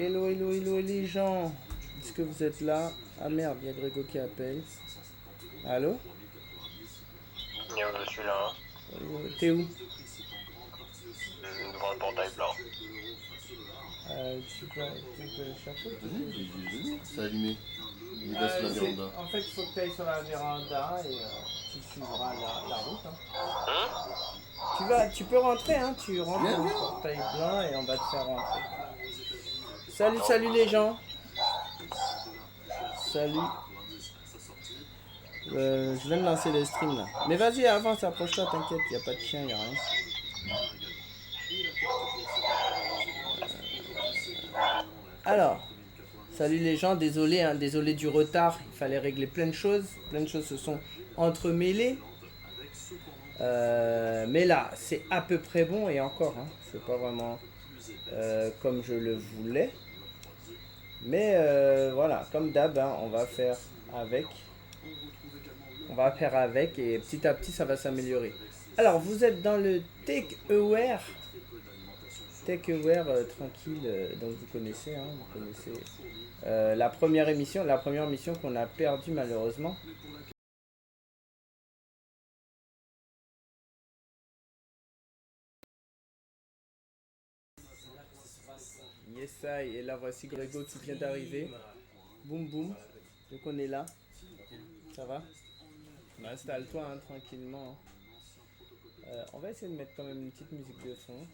Hello, hello, hello les gens. Est-ce que vous êtes là? Ah merde, il y a Grégo qui appelle. Allô? Yo, je suis là, T'es où? devant le portail blanc. Tu peux le chercher? Vas-y, il est venu, c'est allumé. Il Ah, va sur la véranda. en fait, il faut que tu ailles sur la véranda et tu suivras la route. Hein. Tu peux rentrer, hein, tu rentres Viens, dans le viens. portail blanc et on va te faire rentrer. Salut, salut les gens. Salut. Je viens de lancer le stream là. Mais vas-y, avance, approche-toi, t'inquiète, y a pas de chien, y a rien. Alors, salut les gens, désolé, hein, désolé du retard, il fallait régler plein de choses se sont entremêlées. Mais là, c'est à peu près bon et encore, hein, c'est pas vraiment comme je le voulais. Mais voilà, comme d'hab, hein, on va faire avec. On va faire avec et petit à petit ça va s'améliorer. Alors, vous êtes dans le Take Aware. Take Aware tranquille, donc vous connaissez, hein, vous connaissez la première émission qu'on a perdue malheureusement. Yes, I, et là voici Grégo qui vient d'arriver. Boum boum, donc on est là. Ça va? Installe-toi hein, tranquillement. On va essayer de mettre quand même une petite musique de fond.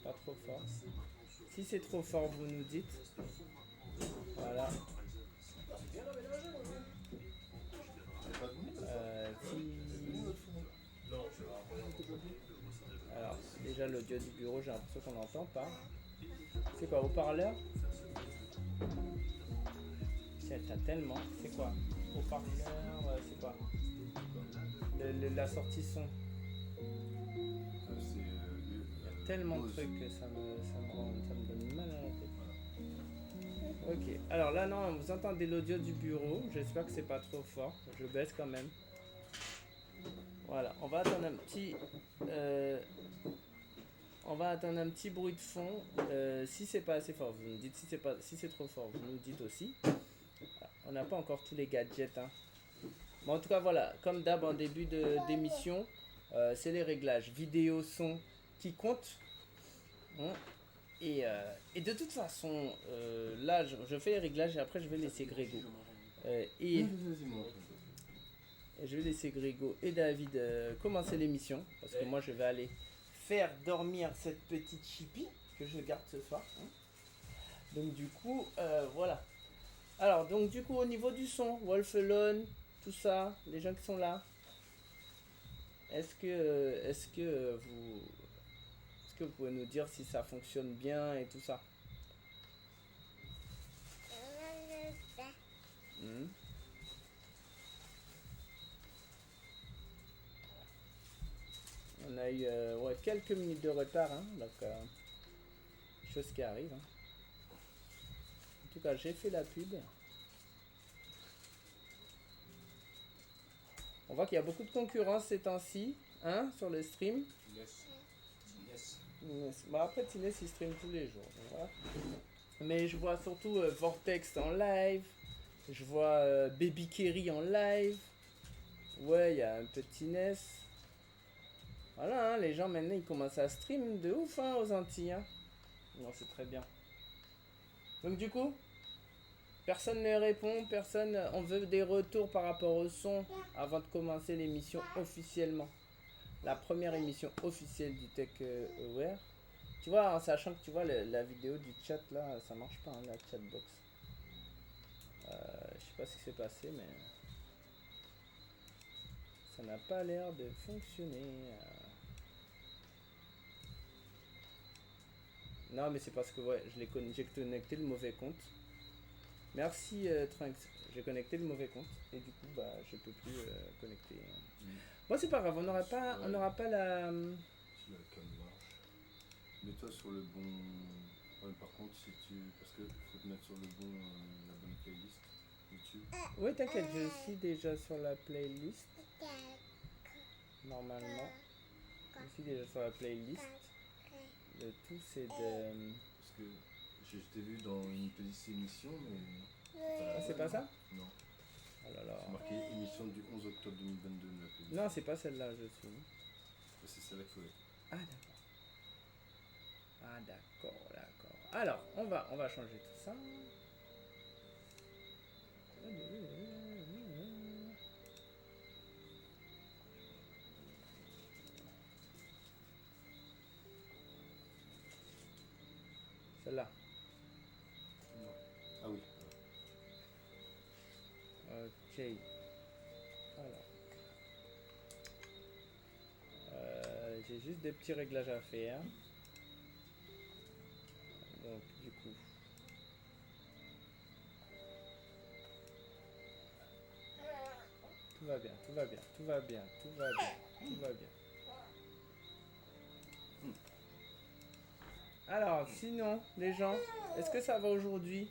Pas trop fort. Si c'est trop fort, vous nous dites. Voilà. Alors, déjà l'audio du bureau, j'ai l'impression qu'on n'entend pas. C'est quoi, haut-parleur? T'as tellement. C'est quoi? Haut-parleur, c'est quoi? La sortie son. Il y a tellement de trucs que ça me donne mal à la tête. Ok, alors là non, vous entendez l'audio du bureau, j'espère que c'est pas trop fort, je baisse quand même. Voilà, on va attendre un petit bruit de fond. Si c'est pas assez fort, vous nous dites. Si c'est trop fort, vous nous dites aussi. On n'a pas encore tous les gadgets. Hein. Mais en tout cas, voilà, comme d'hab en début d'émission, c'est les réglages vidéo, son qui comptent. Hein. Et de toute façon, là, je fais les réglages et après je vais laisser Grégo. Je vais laisser Grégo et David commencer l'émission parce que moi je vais aller faire dormir cette petite chippie que je garde ce soir. Hein. Donc du coup, voilà. Alors donc du coup au niveau du son, Wolf Alone, tout ça, les gens qui sont là, est-ce que vous pouvez nous dire si ça fonctionne bien et tout ça? Hmm. On a eu ouais, quelques minutes de retard, hein, donc chose qui arrive. Hein. En tout cas, j'ai fait la pub. On voit qu'il y a beaucoup de concurrence ces temps-ci, hein, sur le stream. Yes. Bon, après, Tinès, il stream tous les jours. Voilà. Mais je vois surtout Vortex en live. Je vois Baby Kerry en live. Ouais, il y a un peu de Tinès. Voilà, hein, les gens maintenant, ils commencent à stream de ouf hein, aux Antilles. Hein. Non, c'est très bien. Donc du coup, personne ne répond, on veut des retours par rapport au son avant de commencer l'émission officiellement. La première émission officielle du Tech Aware. Tu vois, en sachant que tu vois la vidéo du chat là, ça marche pas, hein, la chatbox. Je sais pas ce qui s'est passé, mais ça n'a pas l'air de fonctionner. Non, mais c'est parce que ouais, j'ai connecté le mauvais compte. Merci Trunks, j'ai connecté le mauvais compte et du coup bah je peux plus connecter. Bon c'est pas grave, on n'aura pas la. Si la cam marche. Mets-toi sur le bon. Ouais, par contre, si tu. Parce que faut te mettre sur le bon. La bonne playlist YouTube. Oui t'inquiète, je suis déjà sur la playlist. Normalement. Je suis déjà sur la playlist. Le tout c'est de. Parce que Je t'ai vu dans une petite émission, mais. Ah, c'est pas ça? Non. Oh là là. C'est marqué émission du 11 octobre 2022 de la playlist. Non, c'est pas celle-là, je suis. C'est celle-là qu'il faut être. Ah d'accord. Ah d'accord, d'accord. Alors, on va changer tout ça. Celle-là. Non. Ah oui. Ok. Alors. J'ai juste des petits réglages à faire. Donc du coup. Tout va bien, tout va bien, tout va bien, tout va bien, tout va bien. Alors, sinon, les gens, est-ce que ça va aujourd'hui?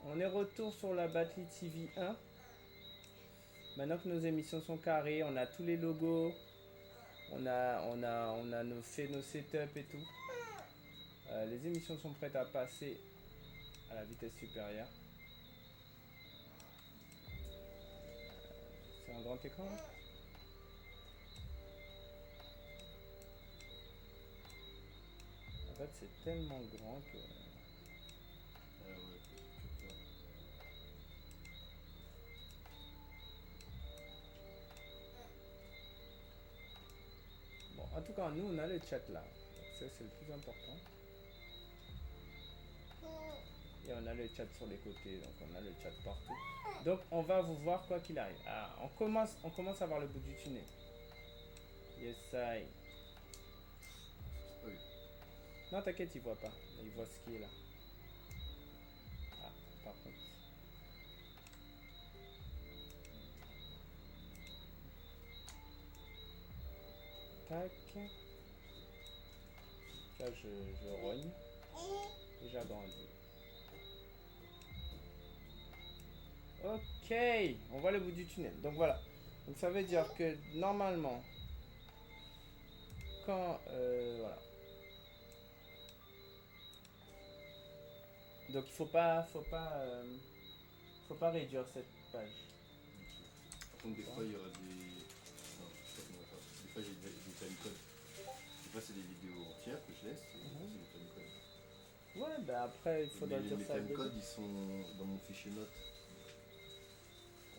On est retour sur la Battle TV 1. Maintenant que nos émissions sont carrées, on a tous les logos, on a fait nos setups et tout. Les émissions sont prêtes à passer à la vitesse supérieure. C'est un grand écran là? En fait, c'est tellement grand que... Ah ouais, je sais pas. Bon, en tout cas, nous, on a le chat là. Donc ça, c'est le plus important. Et on a le chat sur les côtés, donc on a le chat partout. Donc, on va vous voir quoi qu'il arrive. Ah, on commence à voir le bout du tunnel. Yes, I. Oui. Non, t'inquiète, il voit pas. Il voit ce qui est là. Ah, par contre. Tac. Là, je rogne. Et j'agrandis. Ok, on voit le bout du tunnel. Donc voilà. Donc ça veut dire que normalement, quand voilà. Donc il faut pas réduire cette page. Par contre, des fois, il y aura des. Non, je sais pas comment faire. Des fois, j'ai des timecodes. Des fois, c'est des vidéos entières que je laisse. Et des fois, c'est des timecodes. Ouais, bah après il faudra Mais dire les ça. timecodes, ils sont dans mon fichier notes.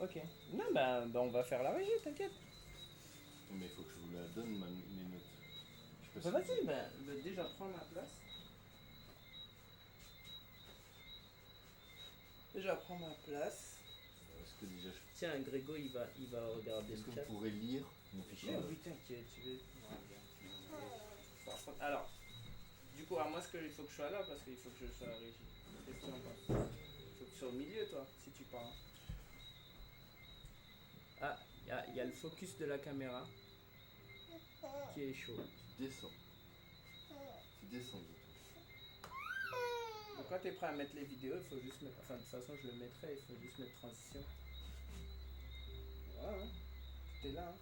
Ok. Non, bah on va faire la régie, t'inquiète. Mais il faut que je vous la donne, mes notes. Je sais Bah pas si- vas-y, bah déjà prends ma place. Déjà prends ma place. Est-ce que déjà Tiens, Grégo, il va regarder Est-ce le que chat. vous pourrez lire mon fichier Mais notes? oui, t'inquiète, tu veux. Par contre, alors, du coup, à moi, ce qu'il faut que je sois là parce qu'il faut que je sois à la régie. Qu'est-ce que tu en penses? Il faut que tu sois au milieu, toi, si tu parles. Ah, il y a le focus de la caméra qui est chaud. Tu descends. Tu descends. Donc, quand tu es prêt à mettre les vidéos, il faut juste mettre. Enfin, de toute façon, je le mettrai, il faut juste mettre transition. Voilà, hein. T'es là, hein.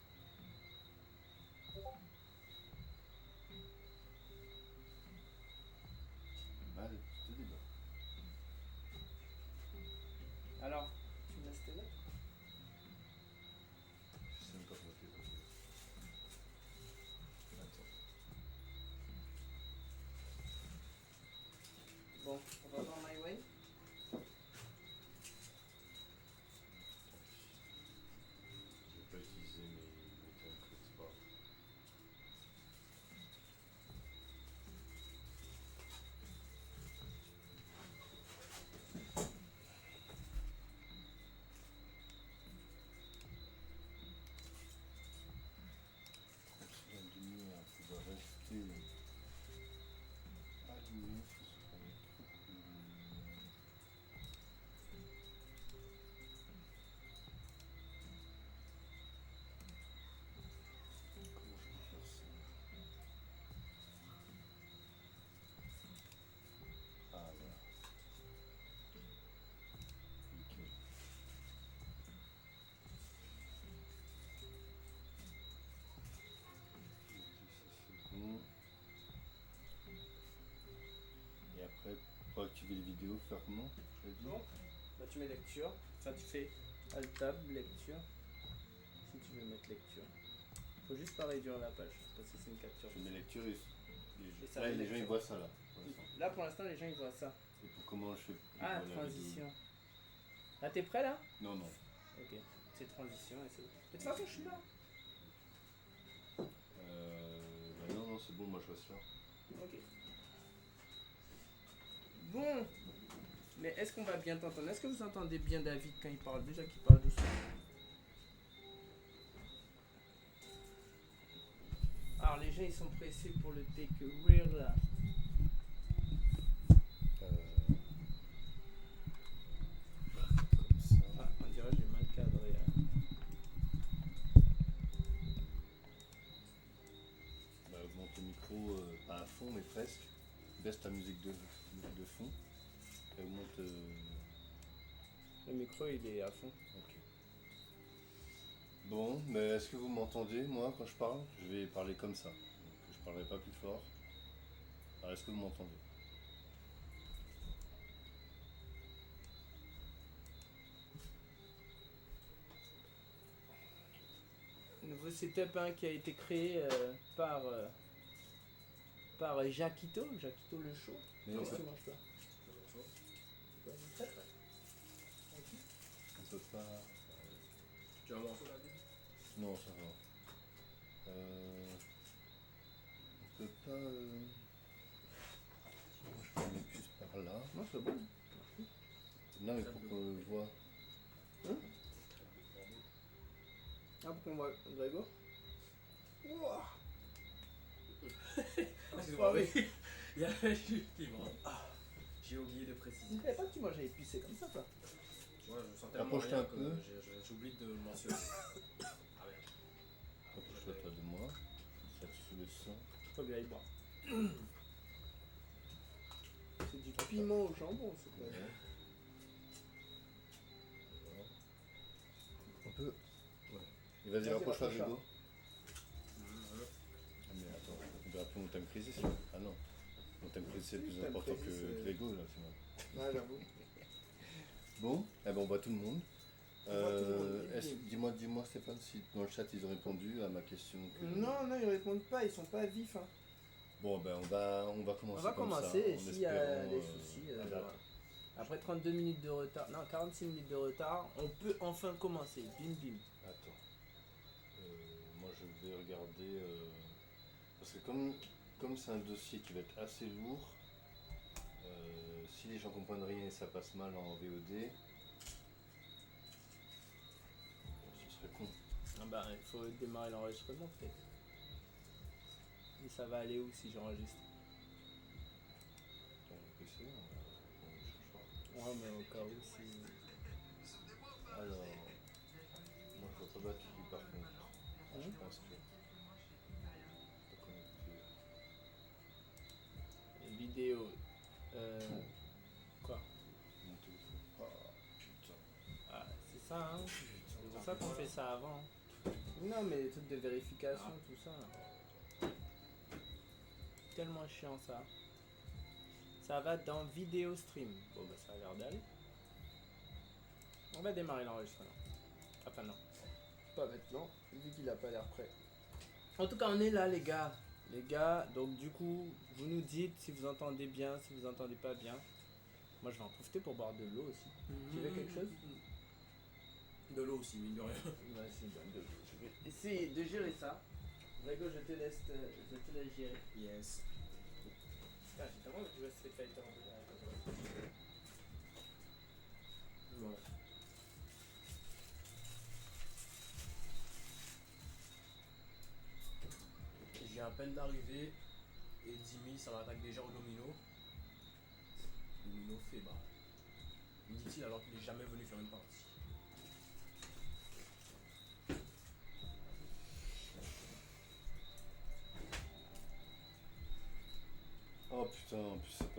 Mal, tu te débats. Alors, tu me laisses tes là? Je sais même pas comment t'es. Attends. Bon, on va voir My Way. Je vais pas utiliser mes timecodes, c'est pas grave. activer les vidéos, faire comment? Je l'ai dit. Bon, bah tu mets lecture, enfin tu fais Alt-Tab, lecture, si tu veux mettre lecture. Faut juste pas réduire la page, parce que c'est une capture. Je mets lecture et ça là, met les gens lecture. ils voient ça là. pour l'instant. Là pour l'instant les gens ils voient ça. Et pour comment je fais Ah, pour la transition. Là t'es prêt là? vidéo. Non, non. Ok, c'est transition et c'est bon. De toute façon je suis là. Bah non, non, c'est bon, moi je reste là. Ok. Bon, mais est-ce qu'on va bien t'entendre? Est-ce que vous entendez bien David quand il parle? Déjà qu'il parle doucement. Alors les gens ils sont pressés pour le take real là. Comme ça. Ah, on dirait que j'ai mal cadré. Bah, augmente le micro, pas à fond, mais presque. Baisse ta musique de fond. Et augmente. Le micro il est à fond. Ok. Bon, mais est-ce que vous m'entendez, moi, quand je parle? Je vais parler comme ça. Donc, je parlerai pas plus fort. Alors, est-ce que vous m'entendez? Nouveau setup hein, qui a été créé par Jaquito le show. Mais Qu'est-ce on que peut, tu manges pas? on peut pas. Tu as un morceau là, David? Non, ça va. On peut pas. Je peux mettre plus par là. Non c'est bon. Non, mais pour qu'on le voit. Ah pour qu'on voit Grégo. Wouah. Excuse-moi, oui. Il y a effectivement. J'ai oublié de préciser. Je savais pas que tu mangeais épicé comme ça toi. Tu vois, je sens tellement Rapproche-toi rien un que peu. j'oublie de le mentionner. Ah merde. Rapproche-toi toi de moi. Ça te fout le sang. Faut bien y boire. C'est du piment au jambon c'est quoi? Ouais. On peut. Ouais. Et vas-y, Vas-y, rapproche-toi, rapproche-toi. Grégo. Ah, mais attends, on devrait appeler mon thème crisis là. Ah non. Mon thème crisis c'est Oui, plus thème important crisis, que Grégo là, sinon. Ouais j'avoue. Bon, eh ben on voit tout le monde. On voit tout le monde, Dis-moi Stéphane si dans le chat ils ont répondu à ma question. Non, ils répondent pas, ils sont pas vifs. Hein. Bon ben on va commencer. On va comme commencer ça, et en s'il y a espérant, des soucis. voilà. Après 32 minutes de retard, non 46 minutes de retard, on peut enfin commencer. Bim bim. Attends. Moi je vais regarder parce que comme c'est un dossier qui va être assez lourd, si les gens comprennent rien et ça passe mal en VOD, ce serait con. Ah bah il faut démarrer l'enregistrement peut-être. Et ça va aller où si j'enregistre? Dans le PC, on cherchera. Ouais mais au cas où si. Alors, moi je vois pas battre lui par contre. Je suis pas inscrit. Pas connecté. Vidéo. Quoi? Mon téléphone. Oh putain. Ah, c'est ça hein. C'est pour ça qu'on fait ça avant. Non mais les trucs de vérification, tout ça. Tellement chiant ça. Ça va dans vidéo stream. Bon bah ça a l'air d'aller. On va démarrer l'enregistrement. Enfin non. Pas maintenant, vu qu'il a pas l'air prêt. En tout cas on est là les gars. Les gars, donc du coup, vous nous dites si vous entendez bien, si vous entendez pas bien. Moi je vais en profiter pour boire de l'eau aussi. Tu veux quelque chose? De l'eau aussi, mine de rien. Vas-y, donne de l'eau. Je vais essayer de gérer ça. Grégo, je te laisse gérer. Yes. Ah, j'ai tellement de jouer à Street Fighter en fait. Voilà. J'ai à peine d'arriver et Jimmy ça m'attaque déjà au domino. Domino fait bah. Me dit-il alors qu'il est jamais venu faire une partie. Oh putain, en plus c'est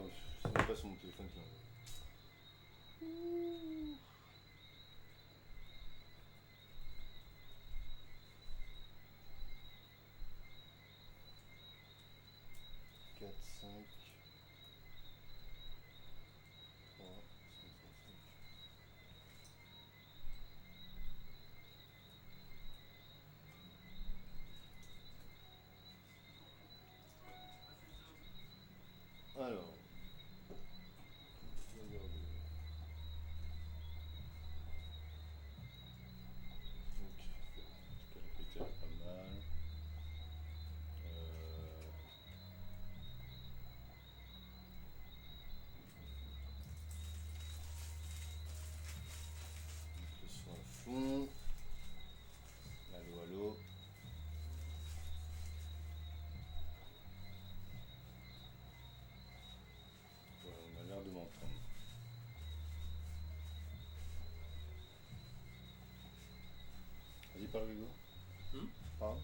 même pas sur mon téléphone qui l'envoie. Quatre, 5. parle, Hugo? Hmm? Parle.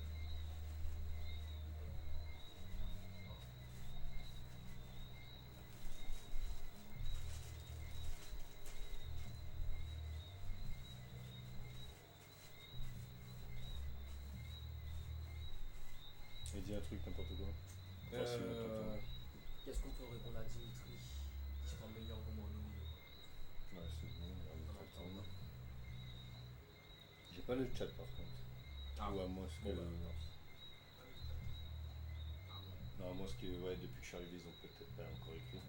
Et dis un truc, n'importe quoi. Enfin, si on t'entend. Qu'est-ce qu'on peut répondre à Dimitri qui sera meilleur moment de vidéo? Ouais, c'est bon, on va On attendre. attend. J'ai pas le chat par contre. Ah, Ou à moins ce que. bon, bah. Non, à moins ce que. Ouais, depuis que je suis arrivé, ils ont peut-être pas encore écrit.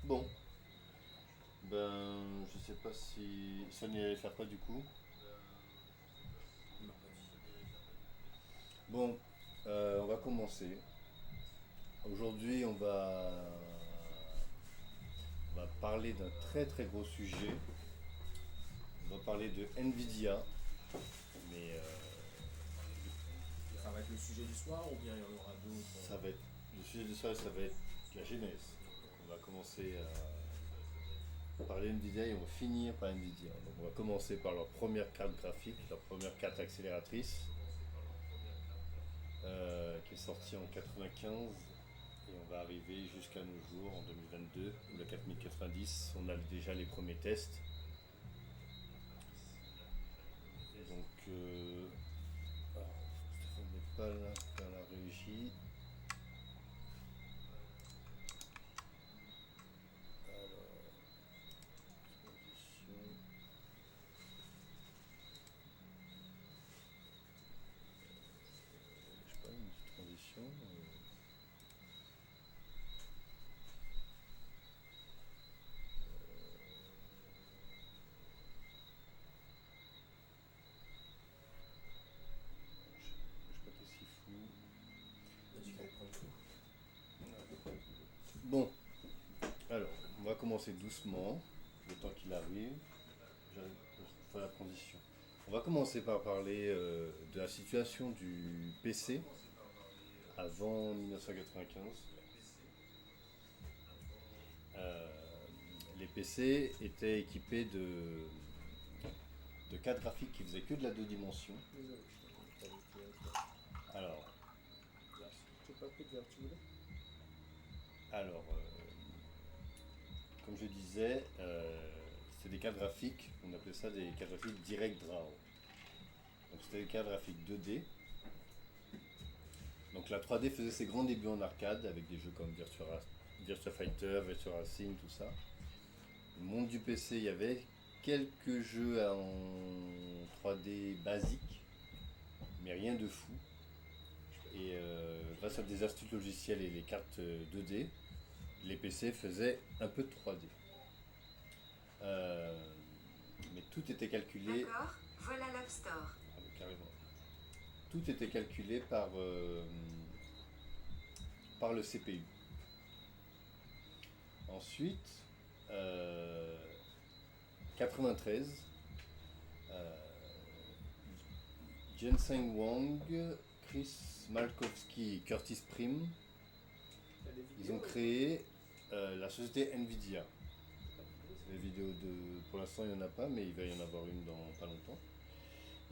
Bon. Ben, je sais pas si. Sonia allait faire quoi du coup? Il m'a pas dit. Bon, on va commencer. Aujourd'hui, on va parler d'un très très gros sujet. On va parler de Nvidia. Mais Ça va être le sujet du soir ou bien il y en aura d'autres? ça va être. Le sujet de ça va être la genèse. Donc on va commencer à parler Nvidia et on va finir par Nvidia. Donc on va commencer par leur première carte graphique, leur première carte accélératrice, qui est sortie en 95. Et on va arriver jusqu'à nos jours, en 2022, où la 4090, on a déjà les premiers tests. Et donc, Stéphane n'est pas là faire la régie. Alors, transition. Je sais pas, une petite transition. Je sais pas qu'est-ce qu'il fout. Il a dit qu'il allait prendre tout. Bon, alors, on va commencer doucement, le temps qu'il arrive. J'arrive pour faire la transition. On va commencer par parler de la situation du PC avant 1995. Les PC étaient équipés de cartes graphiques qui faisaient que de la 2 dimensions. Désolé, je t'ai pas avec Alors, J'ai pas pris de verre, tu voulais? alors, comme je disais, c'était des cartes graphiques, on appelait ça des cartes graphiques Direct Draw. Donc c'était des cartes graphiques 2D. Donc la 3D faisait ses grands débuts en arcade avec des jeux comme Virtua Fighter, Virtua Racing, tout ça. Le monde du PC, il y avait quelques jeux en 3D basiques, mais rien de fou. Et grâce à des astuces logicielles et les cartes 2D, les PC faisaient un peu de 3D. Mais tout était calculé. D'accord, voilà l'App Store. Ah, mais carrément. Tout était calculé par le CPU. Ensuite, 93, Jensen Huang, Chris Malkowski et Curtis Prim, T'as des ils vidéos ont créé la société Nvidia. Les vidéos pour l'instant il n'y en a pas, mais il va y en avoir une dans pas longtemps.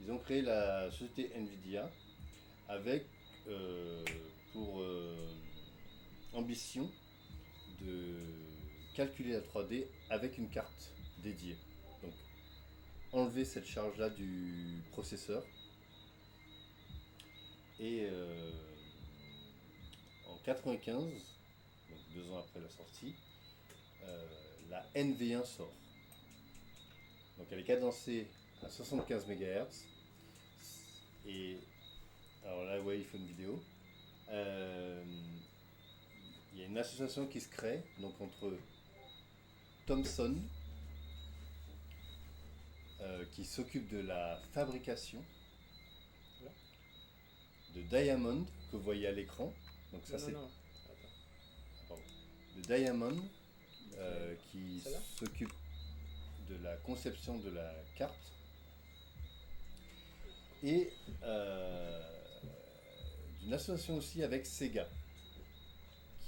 Ils ont créé la société Nvidia avec pour ambition de calculer la 3D avec une carte dédiée. Donc enlever cette charge-là du processeur. Et en 95, donc 2 ans après la sortie, la NV1 sort. Donc elle est cadencée à 75 MHz. Et alors là, ouais, il faut une vidéo. Il y a une association qui se crée donc entre Thomson, qui s'occupe de la fabrication, de Diamond, que vous voyez à l'écran. Donc ça c'est Non. Attends. pardon, de Diamond, qui Celle-là s'occupe de la conception de la carte, et d'une association aussi avec Sega,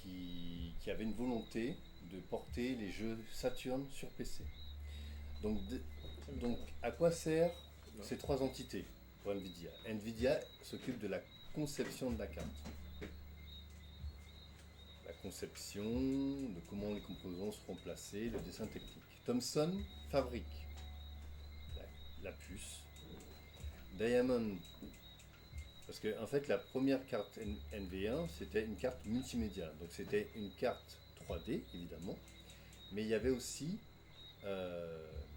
qui avait une volonté de porter les jeux Saturn sur PC. Donc à quoi servent ces 3 entités? pour Nvidia. Nvidia s'occupe de la conception de la carte. La conception, de comment les composants seront placés, le dessin technique. Thomson fabrique la puce. Diamond, parce que en fait la première carte NV1 c'était une carte multimédia, donc c'était une carte 3D évidemment, mais il y avait aussi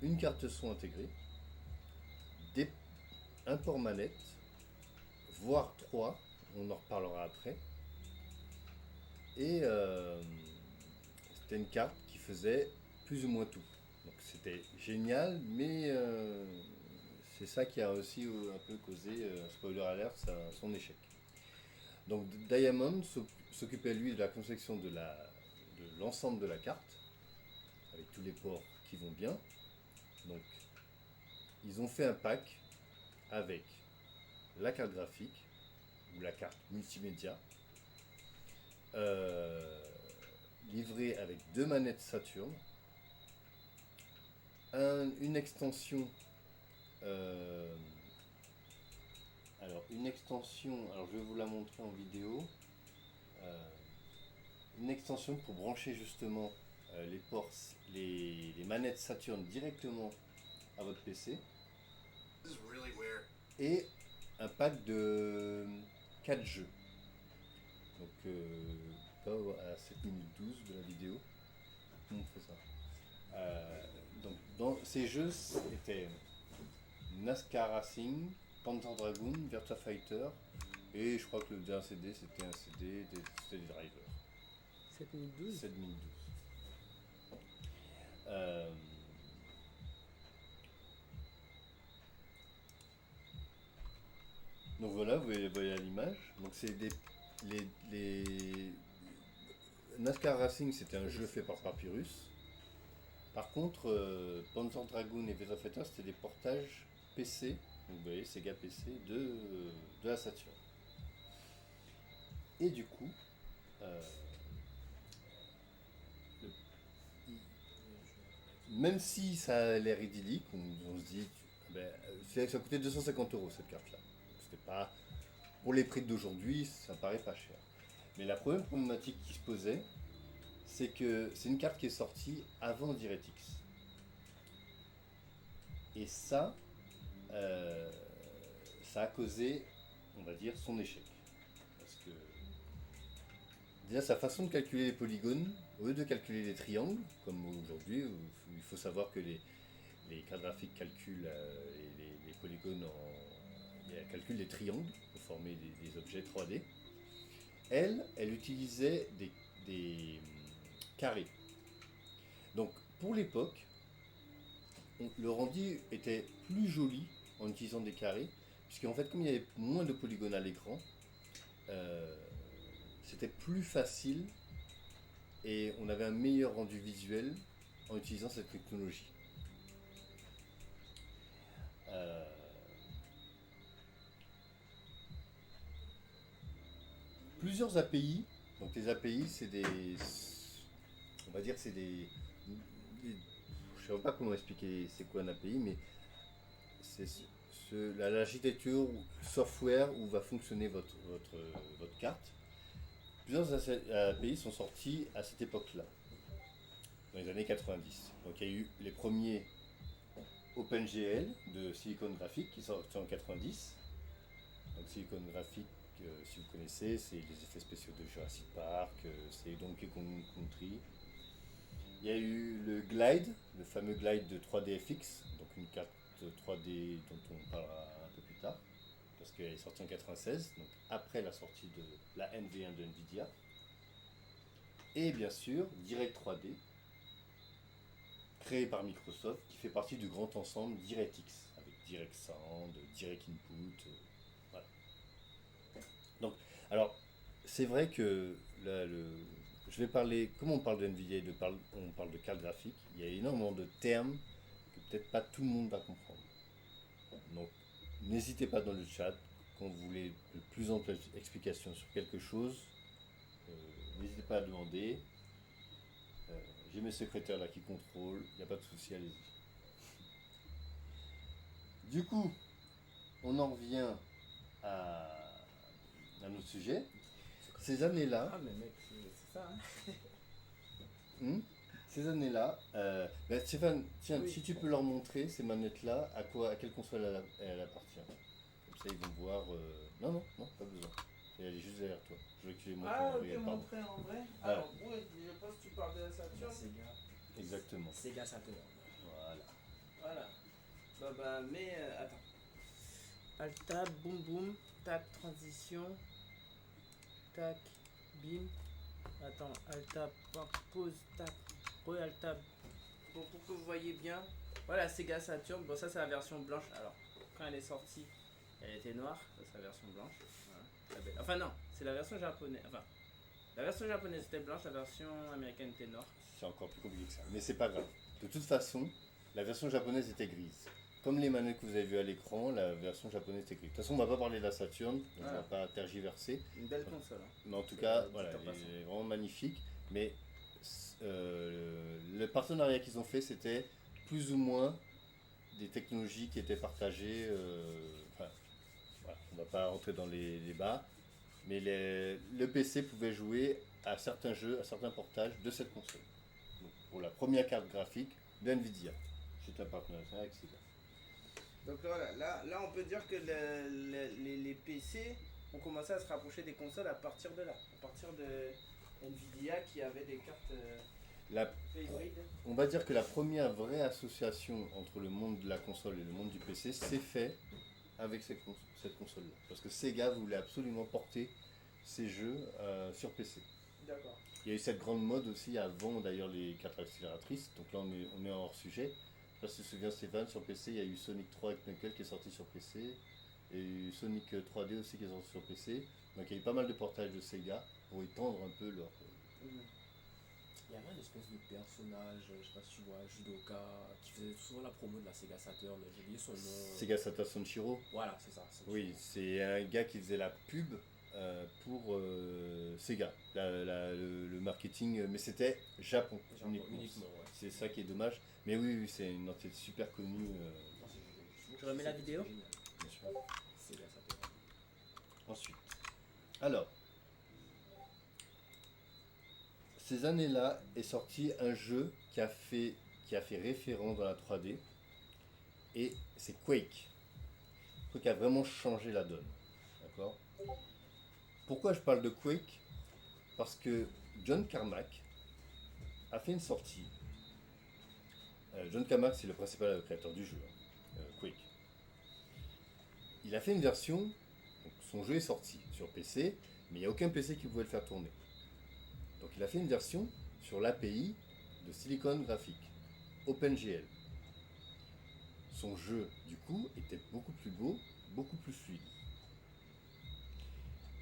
une carte son intégrée, un port manette, voire trois, on en reparlera après, et c'était une carte qui faisait plus ou moins tout. Donc c'était génial, mais c'est ça qui a aussi un peu causé, spoiler alert, son échec. Donc Diamond s'occupait lui de la conception de l'ensemble de la carte, avec tous les ports qui vont bien. Donc ils ont fait un pack avec la carte graphique, ou la carte multimédia, livrée avec 2 manettes Saturn, une extension alors je vais vous la montrer en vidéo, une extension pour brancher justement les ports, les manettes Saturn directement à votre PC, et un pack de 4 jeux. Donc à 7 minutes 12 de la vidéo, comment on fait ça? Donc dans ces jeux étaient NASCAR Racing, Panzer Dragoon, Virtua Fighter, et je crois que le dernier CD c'était un CD, c'était des drivers. 7 minutes 12 7 minutes 12. Donc voilà, vous voyez à l'image. Donc c'est les NASCAR Racing, c'était un jeu fait par Papyrus. Par contre, Panzer Dragoon et Virtua Fighter, c'était des portages PC, donc vous voyez, Sega PC de la Saturn. Et du coup, même si ça a l'air idyllique, on se dit, ça coûtait 250 € cette carte-là. C'était pas, pour les prix d'aujourd'hui, ça paraît pas cher. Mais la première problématique qui se posait, c'est que c'est une carte qui est sortie avant DirectX. Et ça a causé, on va dire, son échec. Parce que déjà sa façon de calculer les polygones, au lieu de calculer les triangles, comme aujourd'hui, où il faut savoir que les cartes graphiques calculent les polygones, elles calculent les triangles pour former des objets 3D. Elle utilisait des carrés. Donc pour l'époque, le rendu était plus joli en utilisant des carrés, puisqu'en fait, comme il y avait moins de polygones à l'écran, c'était plus facile et on avait un meilleur rendu visuel en utilisant cette technologie. Plusieurs API, donc les API, c'est on va dire, c'est je ne sais pas comment expliquer c'est quoi un API, mais c'est l'architecture software où va fonctionner votre carte. Plusieurs API sont sortis à cette époque-là, dans les années 90. Donc il y a eu les premiers OpenGL de Silicon Graphics qui sont sortis en 90. Donc Silicon Graphics, si vous connaissez, c'est les effets spéciaux de Jurassic Park, c'est Donkey Kong Country. Il y a eu le Glide, le fameux Glide de 3DFX, donc une carte 3D dont on parlera un peu plus tard, parce qu'elle est sortie en 96, donc après la sortie de la NV1 de Nvidia. Et bien sûr, Direct 3D, créé par Microsoft, qui fait partie du grand ensemble DirectX, avec Direct Sound, Direct Input, voilà. Donc, alors, c'est vrai que là, je vais parler, comme on parle de Nvidia et on parle de carte graphique, il y a énormément de termes que peut-être pas tout le monde va comprendre. Donc, n'hésitez pas dans le chat, quand vous voulez de plus amples explications sur quelque chose, n'hésitez pas à demander. J'ai mes secrétaires là qui contrôlent, il n'y a pas de souci, allez-y. Du coup, on en revient à notre sujet. Ces années-là, Ah, mais mec, c'est ça, hein. ces années-là, Stéphane, tiens, Oui. si tu peux leur montrer ces manettes-là, à quelle console elle appartient. Comme ça, ils vont voir. Non, pas besoin. Elle est juste derrière toi. Je veux que tu les montres Ah, en ok, réel, pardon. montrer en vrai. Ah. Alors, ouais, je pense que tu parles de la Saturn. Sega. Exactement. Sega Saturn. Voilà. Voilà. Bah, mais attends. Alt-tab, boum boum, tac, transition, tac, bim. Attends, Alt-tab, pause, tac, Alt-tab. Bon, pour que vous voyez bien, voilà, Sega Saturn. Bon, ça, c'est la version blanche. Alors, quand elle est sortie, elle était noire. Ça, c'est la version blanche. Voilà, très belle. Enfin, non, c'est la version japonaise. Enfin, la version japonaise était blanche, la version américaine était noire. C'est encore plus compliqué que ça. Mais c'est pas grave. De toute façon, la version japonaise était grise. Comme les manettes que vous avez vues à l'écran, la version japonaise était grise. De toute façon, on va pas parler de la Saturn, donc on Voilà. va pas tergiverser. Une belle console. Hein. Mais en tout cas, Dit voilà, en passant. elle est vraiment magnifique. Mais le partenariat qu'ils ont fait, c'était plus ou moins des technologies qui étaient partagées. Enfin, voilà, on va pas rentrer dans les débats. Mais le PC pouvait jouer à certains jeux, à certains portages de cette console. Donc, pour la première carte graphique de Nvidia. C'est un partenariat avec Sega. Donc voilà, là on peut dire que les PC ont commencé à se rapprocher des consoles à partir de là, à partir de Nvidia qui avait des cartes hybrides. On va dire que la première vraie association entre le monde de la console et le monde du PC s'est fait avec cette console-là. Parce que Sega voulait absolument porter ses jeux sur PC. D'accord. Il y a eu cette grande mode aussi avant d'ailleurs les cartes accélératrices. Donc là on est hors sujet. Je sais pas si tu te souviens Stéphane, sur PC il y a eu Sonic 3 avec Knuckles qui est sorti sur PC. Et il y a eu Sonic 3D aussi qui est sorti sur PC. Donc il y a eu pas mal de portages de Sega pour étendre un peu leur... Il y avait une espèce de personnage, je sais pas si tu vois, judoka, qui faisait souvent la promo de la Sega Saturn. J'ai oublié son nom. Sega Saturn Sonshiro. Voilà, c'est ça. Oui, c'est un gars qui faisait la pub pour Sega, le marketing, mais c'était Japon uniquement. Ouais. C'est ça qui est dommage. Mais oui, c'est une entité super connue. Je remets la vidéo. Bien sûr. Sega Saturn. Ensuite, alors, ces années-là est sorti un jeu qui a fait référence dans la 3D, et c'est Quake. Un truc qui a vraiment changé la donne. D'accord ? Pourquoi je parle de Quake ? Parce que John Carmack a fait une sortie. John Carmack, c'est le principal créateur du jeu, Quake. Il a fait une version, donc son jeu est sorti sur PC, mais il n'y a aucun PC qui pouvait le faire tourner. Donc il a fait une version sur l'API de Silicon Graphics, OpenGL. Son jeu, du coup, était beaucoup plus beau, beaucoup plus fluide.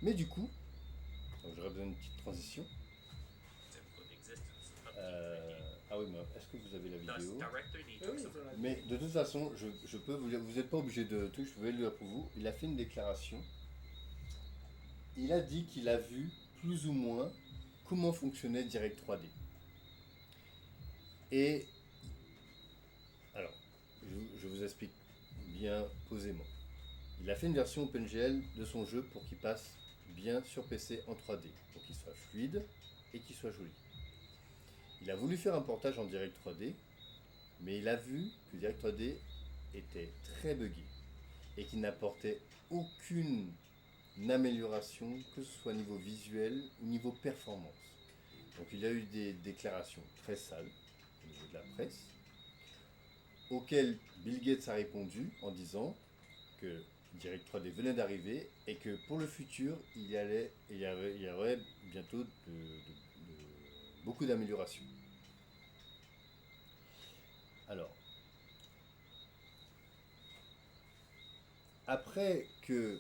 Mais du coup, donc j'aurais besoin d'une petite transition. Ah oui, mais est-ce que vous avez la vidéo ? Mais de toute façon, je peux vous n'êtes pas obligé de tout, je vais le lire pour vous. Il a fait une déclaration. Il a dit qu'il a vu plus ou moins comment fonctionnait Direct 3D. Et alors, je vous explique bien posément. Il a fait une version OpenGL de son jeu pour qu'il passe bien sur PC en 3D, pour qu'il soit fluide et qu'il soit joli. Il a voulu faire un portage en Direct 3D, mais il a vu que Direct 3D était très buggé et qu'il n'apportait aucune amélioration, que ce soit niveau visuel ou niveau performance. Donc il a eu des déclarations très sales au niveau de la presse, auxquelles Bill Gates a répondu en disant que Direct 3D venait d'arriver et que pour le futur, il y aurait bientôt beaucoup d'améliorations. Alors, après que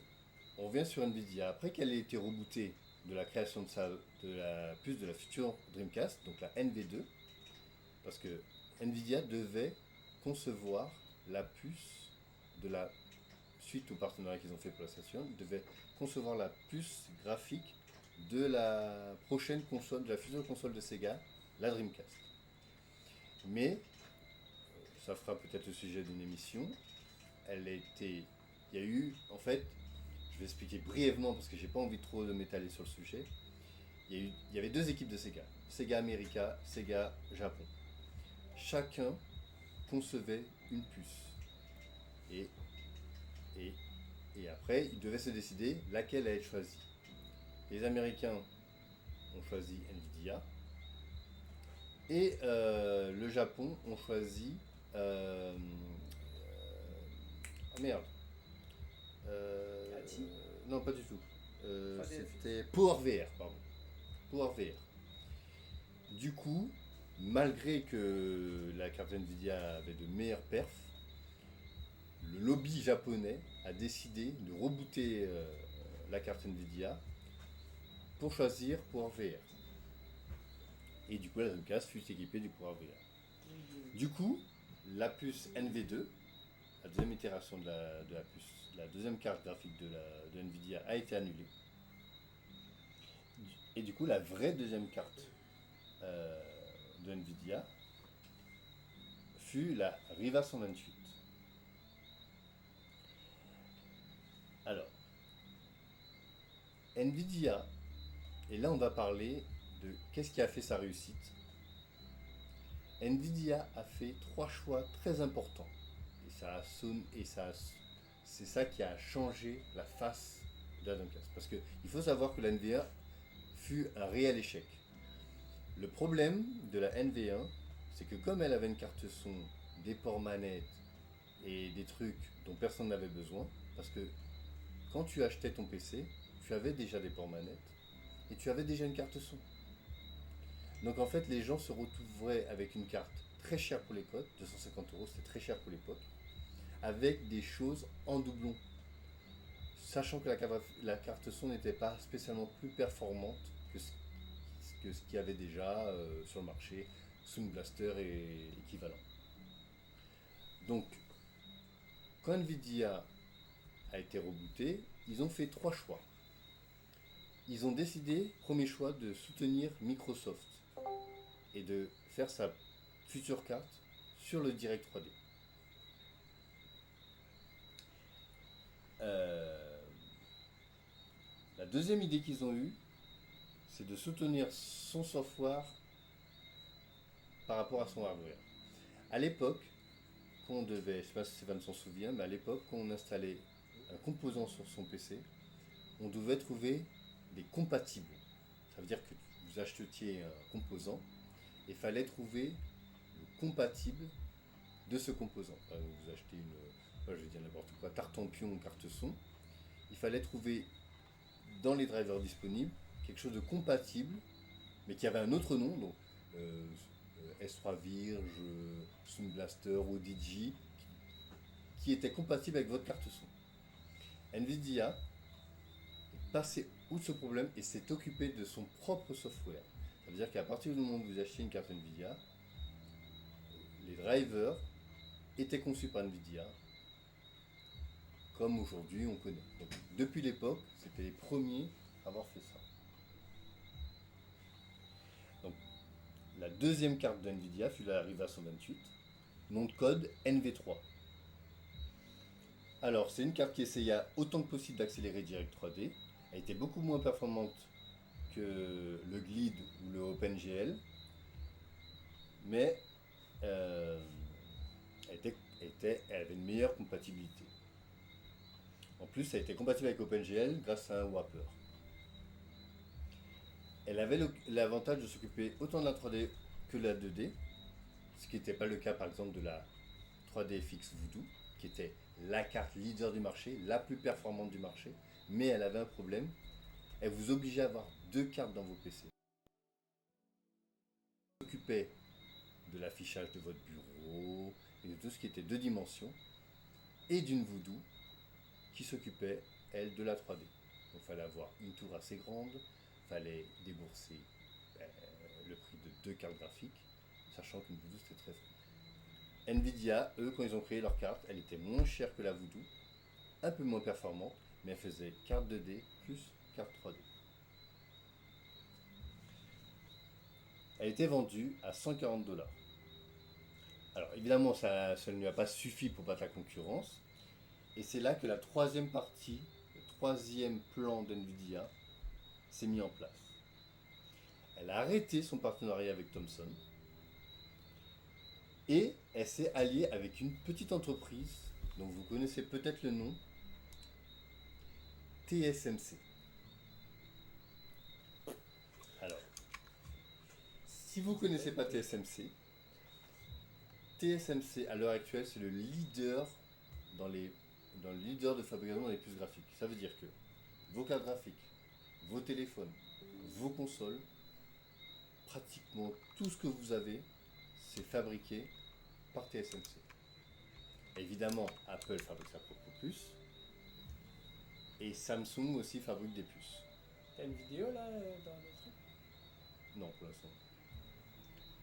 on vient sur Nvidia, après qu'elle ait été rebootée de la création de la puce de la future Dreamcast, donc la NV2, parce que Nvidia devait concevoir la puce de la suite au partenariat qu'ils ont fait pour la Saturn, devait concevoir la puce graphique de la prochaine console, de la future console de Sega, la Dreamcast. Mais, ça fera peut-être le sujet d'une émission, elle a été il y a eu, en fait, je vais expliquer brièvement parce que j'ai pas envie de trop de m'étaler sur le sujet. Il y avait deux équipes de Sega. Sega America, Sega Japon. Chacun concevait une puce. Et, et après, ils devaient se décider laquelle allait être choisie. Les Américains ont choisi Nvidia. Et le Japon ont choisi... merde. ATI? Non, pas du tout. Enfin, C'était PowerVR, pardon. PowerVR. Du coup, malgré que la carte Nvidia avait de meilleures perfs, le lobby japonais a décidé de rebooter la carte Nvidia pour choisir PowerVR. Et du coup, la Dreamcast fut équipée du PowerVR. Du coup, la puce NV2, la deuxième itération de la puce, la deuxième carte graphique de Nvidia a été annulée. Et du coup, la vraie deuxième carte de Nvidia fut la Riva 128. Alors, Nvidia, et là on va parler de qu'est-ce qui a fait sa réussite. Nvidia a fait 3 choix très importants. C'est ça qui a changé la face de la Dreamcast. Parce qu'il faut savoir que la NV1 fut un réel échec. Le problème de la NV1, c'est que comme elle avait une carte son, des ports manettes et des trucs dont personne n'avait besoin, parce que quand tu achetais ton PC, tu avais déjà des ports manettes et tu avais déjà une carte son. Donc en fait, les gens se retrouveraient avec une carte très chère pour les codes, 250 €, c'était très cher pour l'époque, avec des choses en doublon. Sachant que la carte son n'était pas spécialement plus performante que ce qu'il y avait déjà sur le marché, Sound Blaster et équivalent. Donc, quand Nvidia a été rebooté, ils ont fait 3 choix. Ils ont décidé, premier choix, de soutenir Microsoft et de faire sa future carte sur le Direct 3D. La deuxième idée qu'ils ont eue, c'est de soutenir son software par rapport à son hardware. À l'époque, quand on devait, je ne sais pas si Stéphane s'en souvient, mais à l'époque, quand on installait un composant sur son PC, on devait trouver des compatibles. Ça veut dire que vous achetiez un composant et il fallait trouver le compatible de ce composant. Par exemple, vous achetez je vais dire n'importe quoi, Tartampion carte son, il fallait trouver dans les drivers disponibles quelque chose de compatible, mais qui avait un autre nom, donc S3 Virge, Sound Blaster, ODG, qui était compatible avec votre carte son. Nvidia est passé outre ce problème et s'est occupé de son propre software. Ça veut dire qu'à partir du moment où vous achetez une carte Nvidia, les drivers étaient conçus par Nvidia, comme aujourd'hui on connaît. Donc, depuis l'époque, c'était les premiers à avoir fait ça. Donc, la deuxième carte de Nvidia fut la Riva 128, nom de code NV3. Alors, c'est une carte qui essaya autant que possible d'accélérer Direct 3D. Elle était beaucoup moins performante que le Glide ou le OpenGL, mais elle avait une meilleure compatibilité. En plus, elle était compatible avec OpenGL grâce à un Wrapper. Elle avait l'avantage de s'occuper autant de la 3D que de la 2D, ce qui n'était pas le cas par exemple de la 3DFX Voodoo, qui était la carte leader du marché, la plus performante du marché, mais elle avait un problème, elle vous obligeait à avoir 2 cartes dans vos PC. Elle s'occupait de l'affichage de votre bureau et de tout ce qui était 2 dimensions, et d'une Voodoo qui s'occupait, elle, de la 3D. Donc il fallait avoir une tour assez grande, il fallait débourser le prix de 2 cartes graphiques, sachant qu'une Voodoo c'était très frais. Nvidia, eux, quand ils ont créé leur carte, elle était moins chère que la Voodoo, un peu moins performante, mais elle faisait carte 2D plus carte 3D. Elle était vendue à 140 $. Alors évidemment, ça ne lui a pas suffi pour battre la concurrence, Et c'est là que la troisième partie, le troisième plan d'NVIDIA s'est mis en place. Elle a arrêté son partenariat avec Thomson et elle s'est alliée avec une petite entreprise dont vous connaissez peut-être le nom, TSMC. Alors, si vous ne connaissez pas TSMC, TSMC à l'heure actuelle c'est le leader dans le leader de fabrication des puces graphiques. Ça veut dire que vos cartes graphiques, vos téléphones, vos consoles, pratiquement tout ce que vous avez, c'est fabriqué par TSMC. Évidemment, Apple fabrique sa propre puce et Samsung aussi fabrique des puces. T'as une vidéo là dans le truc? Non, pour l'instant.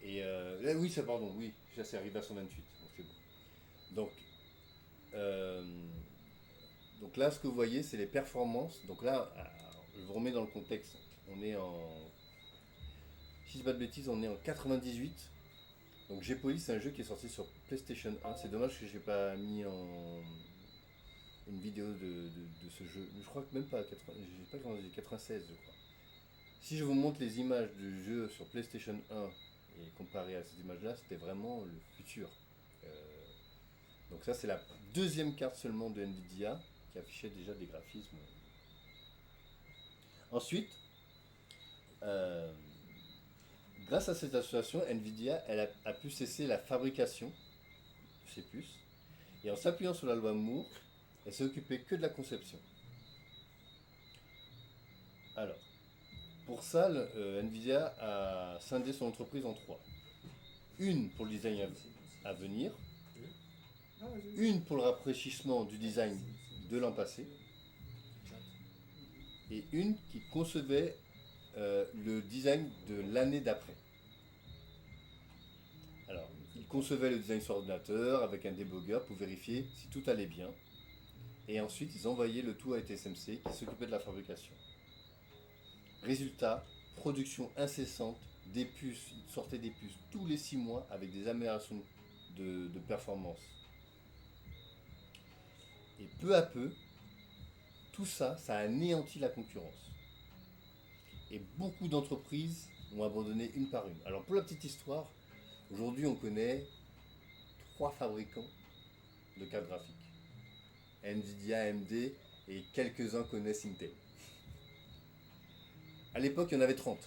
Et oui, ça, pardon, oui, ça c'est arrivé à 128, donc c'est bon. Donc là, ce que vous voyez, c'est les performances. Donc là, je vous remets dans le contexte. On est en, si je dis pas de bêtises, on est en 98. Donc G-Police, c'est un jeu qui est sorti sur PlayStation 1. C'est dommage que j'ai pas mis en une vidéo de ce jeu. Je crois que même pas, j'ai pas 96, je crois. Si je vous montre les images du jeu sur PlayStation 1 et comparé à ces images-là, c'était vraiment le futur. Donc ça, c'est la deuxième carte seulement de NVIDIA qui affichait déjà des graphismes. Ensuite, grâce à cette association, NVIDIA a pu cesser la fabrication de ces puces. Et en s'appuyant sur la loi Moore, elle s'est occupée que de la conception. Alors, pour ça, NVIDIA a scindé son entreprise en trois. Une pour le design à venir, une pour le rafraîchissement du design de l'an passé, et une qui concevait le design de l'année d'après. Alors, il concevait le design sur ordinateur avec un débugger pour vérifier si tout allait bien. Et ensuite, ils envoyaient le tout à TSMC qui s'occupait de la fabrication. Résultat, production incessante, des puces, ils sortaient des puces tous les 6 mois avec des améliorations de performance. Et peu à peu, tout ça, ça a anéanti la concurrence. Et beaucoup d'entreprises ont abandonné une par une. Alors pour la petite histoire, aujourd'hui on connaît 3 fabricants de cartes graphiques. NVIDIA, AMD et quelques-uns connaissent Intel. À l'époque, il y en avait 30.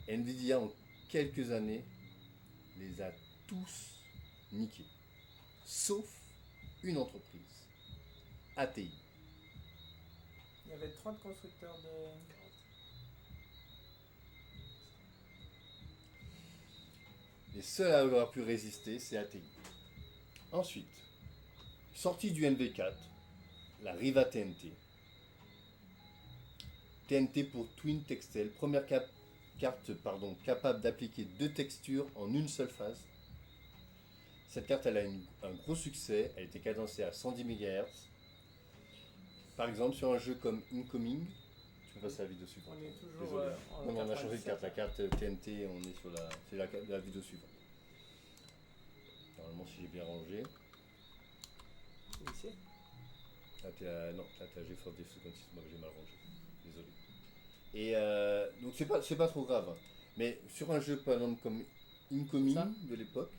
NVIDIA, en quelques années, les a tous niqués. Sauf une entreprise, ATI. Il y avait 30 constructeurs de. Les seuls à avoir pu résister, c'est ATI. Ensuite, sortie du NV4, la Riva TNT. TNT pour Twin Textile, première carte capable d'appliquer 2 textures en une seule phase. Cette carte elle a un gros succès, elle était cadencée à 110 MHz. Par exemple sur un jeu comme Incoming, tu peux passer à la vidéo suivante. On est toujours. Désolé. En On a changé de 97. carte, la carte TNT, on est sur la vidéo suivante. Normalement si j'ai bien rangé. Ici. Là t'es à GeForce 1056, moi j'ai mal rangé. Désolé. Et donc c'est pas trop grave. Hein. Mais sur un jeu par exemple comme Incoming Ça de l'époque,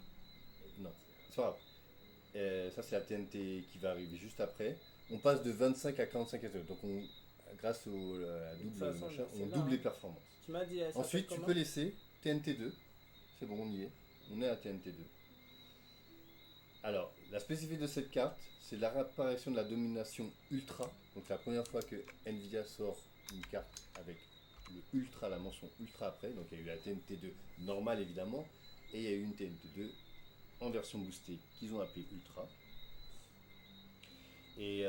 non, c'est pas grave. Ça c'est la TNT qui va arriver juste après. On passe de 25 à 45 Hz. Donc grâce à la double façon, machin, c'est on là, double hein. les performances. Tu m'as dit. Elle s'appelle Ensuite tu comment peux laisser TNT2. C'est bon, on y est. On est à TNT2. Alors, la spécificité de cette carte, c'est la réapparition de la domination ultra. Donc c'est la première fois que Nvidia sort une carte avec le ultra, la mention ultra après. Donc il y a eu la TNT2 normale évidemment, et il y a eu une TNT2 en version boostée qu'ils ont appelée ultra. Et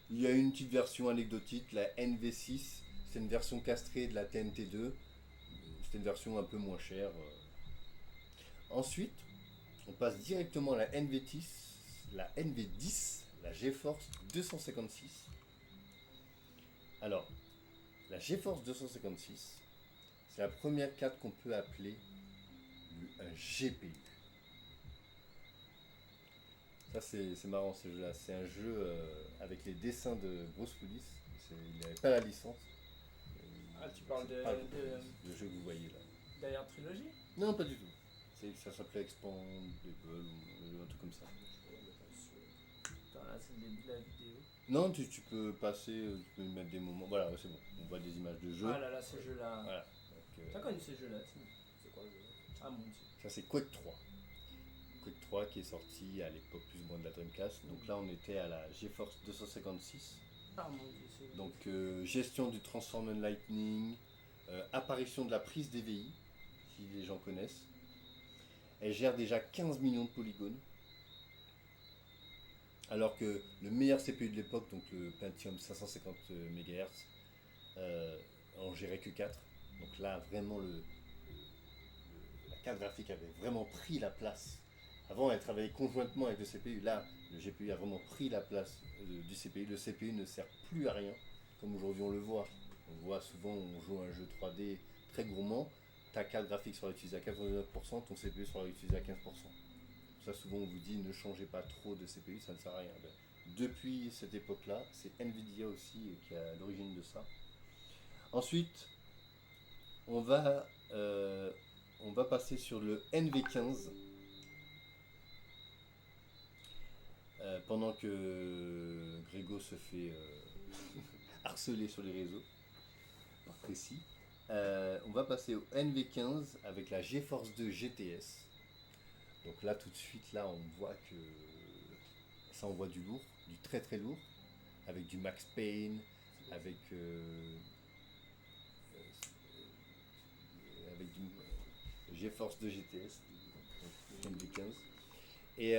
il y a une petite version anecdotique, la NV6, c'est une version castrée de la TNT2. C'était une version un peu moins chère. Ensuite, on passe directement à la NV10, la GeForce 256. Alors, la GeForce 256, c'est la première carte qu'on peut appeler un GPU. Ça c'est marrant ce jeu-là. C'est un jeu avec les dessins de Bruce Willis. Il n'avait pas la licence. Ah, tu parles C'est pas le jeu que vous voyez là. d'ailleurs trilogie. Non, pas du tout. Ça s'appelait Expandable ou un truc comme ça. Attends, là c'est le début de la vidéo. Non, tu peux passer, tu peux mettre des moments. Voilà, ouais, c'est bon. On voit des images de jeu. Ah là là, ce jeu-là. Voilà. Donc, T'as connu ce jeu-là, Tim? C'est quoi le jeu? Ah mon dieu. ça c'est Quake 3. Quake 3 qui est sorti à l'époque plus ou moins de la Dreamcast. Donc là on était à la GeForce 256. Ah mon dieu, c'est. Donc gestion du Transform and Lightning, apparition de la prise DVI, si les gens connaissent. Elle gère déjà 15 millions de polygones. Alors que le meilleur CPU de l'époque, donc le Pentium 550 MHz, en gérait que 4. Donc là vraiment la carte graphique avait vraiment pris la place. Avant elle travaillait conjointement avec le CPU. Là le GPU a vraiment pris la place du CPU. Le CPU ne sert plus à rien. Comme aujourd'hui on le voit. On voit souvent, on joue à un jeu 3D très gourmand, ta carte graphique sera utilisée à 99%, ton CPU sera utilisé à 15%. Ça souvent on vous dit ne changez pas trop de CPU, ça ne sert à rien. Ben, depuis cette époque-là, c'est Nvidia aussi qui est à l'origine de ça. Ensuite, on va passer sur le NV15. Pendant que Grégo se fait harceler sur les réseaux, par précis, on va passer au NV15 avec la GeForce 2 GTS. Donc là tout de suite là on voit que ça envoie du lourd, du très très lourd, avec du Max Payne, avec du GeForce 2 GTS, donc NV15. Et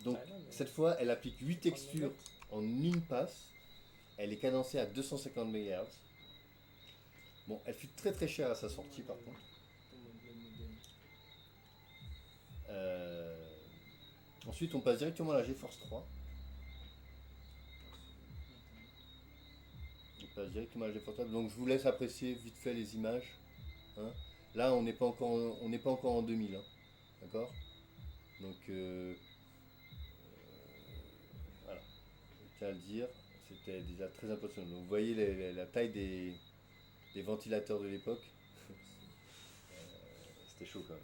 donc cette fois elle applique 8 textures en une passe. Elle est cadencée à 250 MHz. Bon, elle fut très très chère à sa sortie par contre. Ensuite, on passe directement à la GeForce 3. Donc, je vous laisse apprécier vite fait les images. Hein. Là, on n'est pas encore en 2000. Hein. D'accord. Donc, voilà. Je tiens à le dire. C'était déjà très impressionnant. Donc, vous voyez la taille des ventilateurs de l'époque. C'était chaud quand même.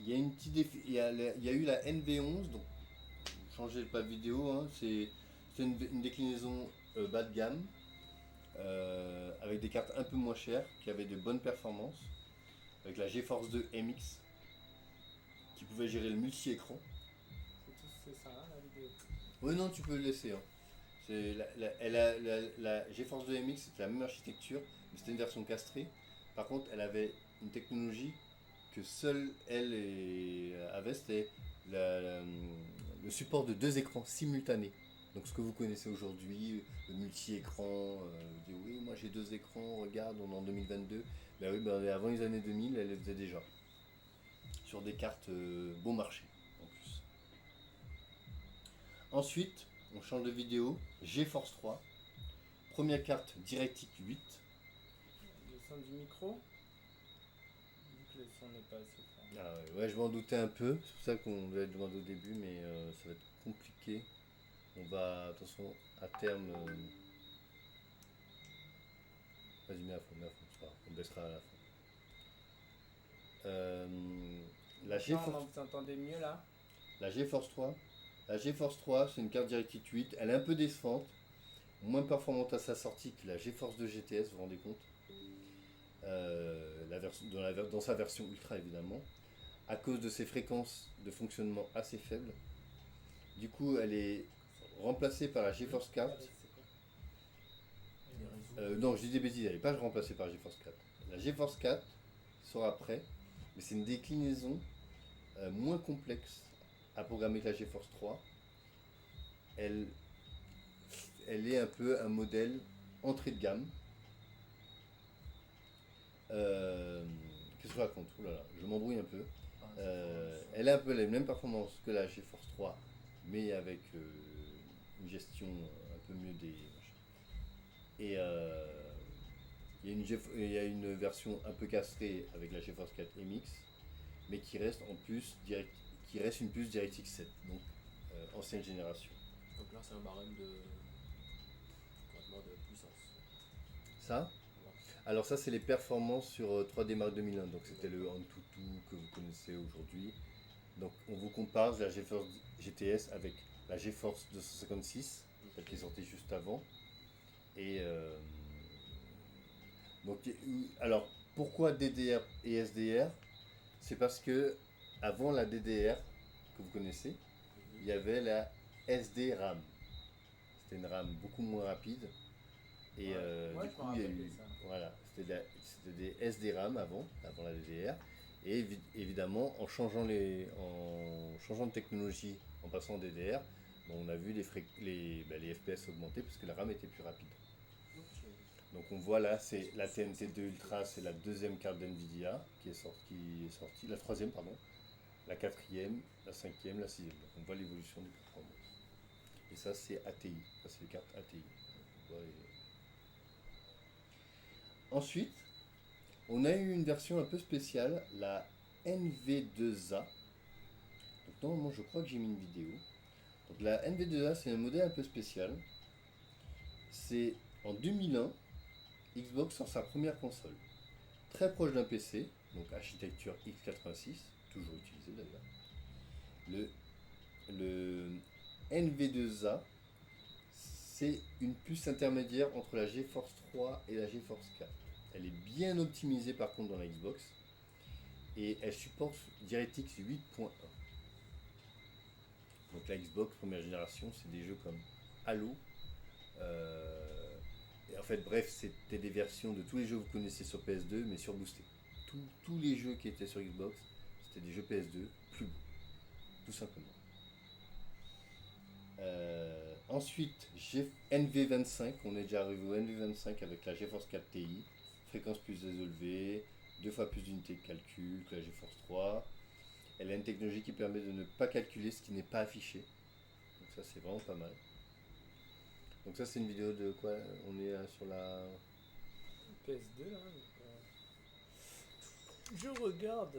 Il y a une petite il y a eu la NV11, donc changer le pas vidéo, hein, c'est une déclinaison bas de gamme avec des cartes un peu moins chères qui avaient de bonnes performances, avec la GeForce 2 MX qui pouvait gérer le multi-écran. C'est ça, hein, la vidéo. Oui, non, tu peux le laisser. Hein. La GeForce 2 MX c'était la même architecture, mais c'était une version castrée. Par contre, elle avait une technologie que seule elle avait, c'était le support de 2 écrans simultanés. Donc ce que vous connaissez aujourd'hui, le multi-écran, vous dites oui, moi j'ai 2 écrans, regarde, on est en 2022. Ben oui, ben avant les années 2000, elle le faisait déjà. Sur des cartes bon marché en plus. Ensuite, on change de vidéo, GeForce 3. Première carte DirectX 8. Le son du micro. Vu que le son n'est pas assez fort. Ah ouais, je m'en doutais un peu, c'est pour ça qu'on devait le demander au début, mais ça va être compliqué. On va, attention, à terme. Vas-y, mets à fond, c'est pas grave, on baissera à la fin. La GeForce. Vous entendez mieux là? La GeForce 3. La GeForce 3, c'est une carte DirectX 8. Elle est un peu décevante, moins performante à sa sortie que la GeForce 2 GTS, vous vous rendez compte dans sa version ultra évidemment, à cause de ses fréquences de fonctionnement assez faibles. Du coup, elle est remplacée par la GeForce 4. Non, je dis des bêtises, elle n'est pas remplacée par la GeForce 4. La GeForce 4 sera prête, mais c'est une déclinaison moins complexe à programmer que la GeForce 3. Elle est un peu un modèle entrée de gamme. Qu'est-ce que je raconte? Ouh là là, je m'embrouille un peu. Elle a un peu les mêmes performances que la GeForce 3, mais avec une gestion un peu mieux des. Et il y a une version un peu castrée avec la GeForce 4 MX, mais qui reste une puce DirectX 7, donc ancienne génération. Donc là, c'est un barème de. Concrètement de puissance. Ça, Ouais. alors ça c'est les performances sur 3D Mark 2001, donc c'était le Antutu que vous connaissez aujourd'hui. Donc on vous compare la GeForce GTS avec la GeForce 256, celle qui est sortie juste avant. Et donc, alors pourquoi DDR et SDR? C'est parce que avant la DDR que vous connaissez, il y avait la SD RAM. C'était une RAM beaucoup moins rapide. Et Ouais, du je coup, me il y a rappelle de eu. ça. Voilà, c'était des SD RAM avant la DDR. Et évidemment, en changeant de technologie, en passant en DDR, bon, on a vu les FPS augmenter parce que la RAM était plus rapide. Ok. Donc on voit là, c'est la TNT2 Ultra, c'est la deuxième carte d'NVIDIA qui est sortie, la troisième, pardon, la quatrième, la cinquième, la sixième. Donc on voit l'évolution des performances. Et ça, c'est ATI, ça c'est les cartes ATI. Donc, on voit Ensuite, on a eu une version un peu spéciale, la NV2A. Donc normalement, je crois que j'ai mis une vidéo. Donc la NV2A, c'est un modèle un peu spécial. C'est en 2001, Xbox sort sa première console. Très proche d'un PC, donc architecture x86, toujours utilisée d'ailleurs. Le NV2A, c'est une puce intermédiaire entre la GeForce 3 et la GeForce 4. Elle est bien optimisée par contre dans la Xbox et elle supporte DirectX 8.1. Donc la Xbox première génération, c'est des jeux comme Halo. Et en fait, bref, c'était des versions de tous les jeux que vous connaissez sur PS2, mais surboostés. Tous les jeux qui étaient sur Xbox, c'était des jeux PS2 plus beaux, tout simplement. Ensuite, NV25, on est déjà arrivé au NV25 avec la GeForce 4 Ti, fréquence plus élevée, 2 fois plus d'unités de calcul que la GeForce 3. Elle a une technologie qui permet de ne pas calculer ce qui n'est pas affiché. Donc ça c'est vraiment pas mal. Donc ça c'est une vidéo de quoi? On est sur la... PS2 là. Je regarde.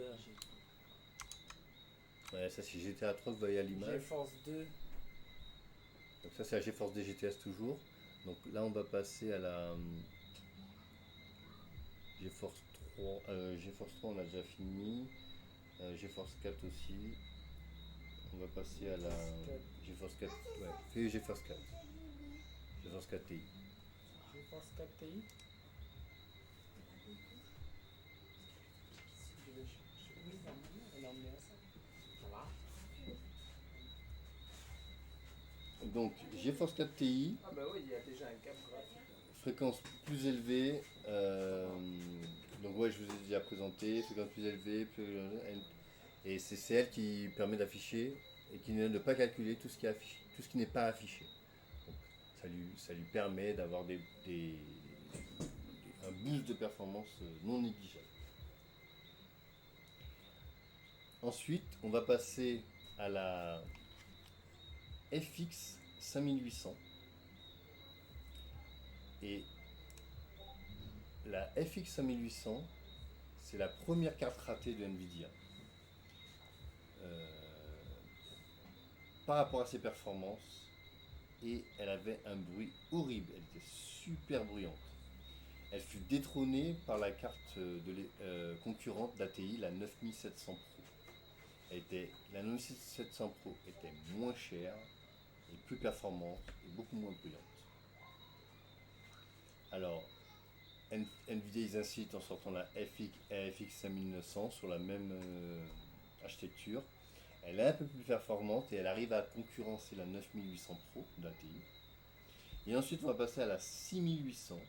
Ouais, ça c'est GTA 3 que vous voyez à l'image. GeForce 2. Donc ça c'est la GeForce DGTS toujours. Donc là on va passer à la GeForce 3. GeForce 3 on a déjà fini. GeForce 4 aussi. On va passer à la GeForce 4. Ouais, et GeForce 4. GeForce 4 Ti. GeForce 4 Ti. Je vais chercher. Oui, normalement, elle a emmené à ça. Ça va? Donc GeForce 4 Ti, Ah bah oui, il y a déjà un cap graphique. fréquence plus élevée. Donc ouais, je vous ai déjà présenté, fréquence plus élevée, et c'est elle qui permet d'afficher et qui ne pas calculer tout ce qui est affiché, tout ce qui n'est pas affiché. Donc, ça lui permet d'avoir un boost de performance non négligeable. Ensuite, on va passer à la FX 5800. Et la FX 5800, c'est la première carte ratée de Nvidia. Par rapport à ses performances, et elle avait un bruit horrible, elle était super bruyante. Elle fut détrônée par la carte concurrente d'ATI, la 9700 Pro. La 9700 Pro était moins chère et plus performante et beaucoup moins bruyante. Alors, Nvidia ils incitent en sortant la FX 5900 sur la même architecture. Elle est un peu plus performante et elle arrive à concurrencer la 9800 Pro d'ATI. Et ensuite on va passer à la 6800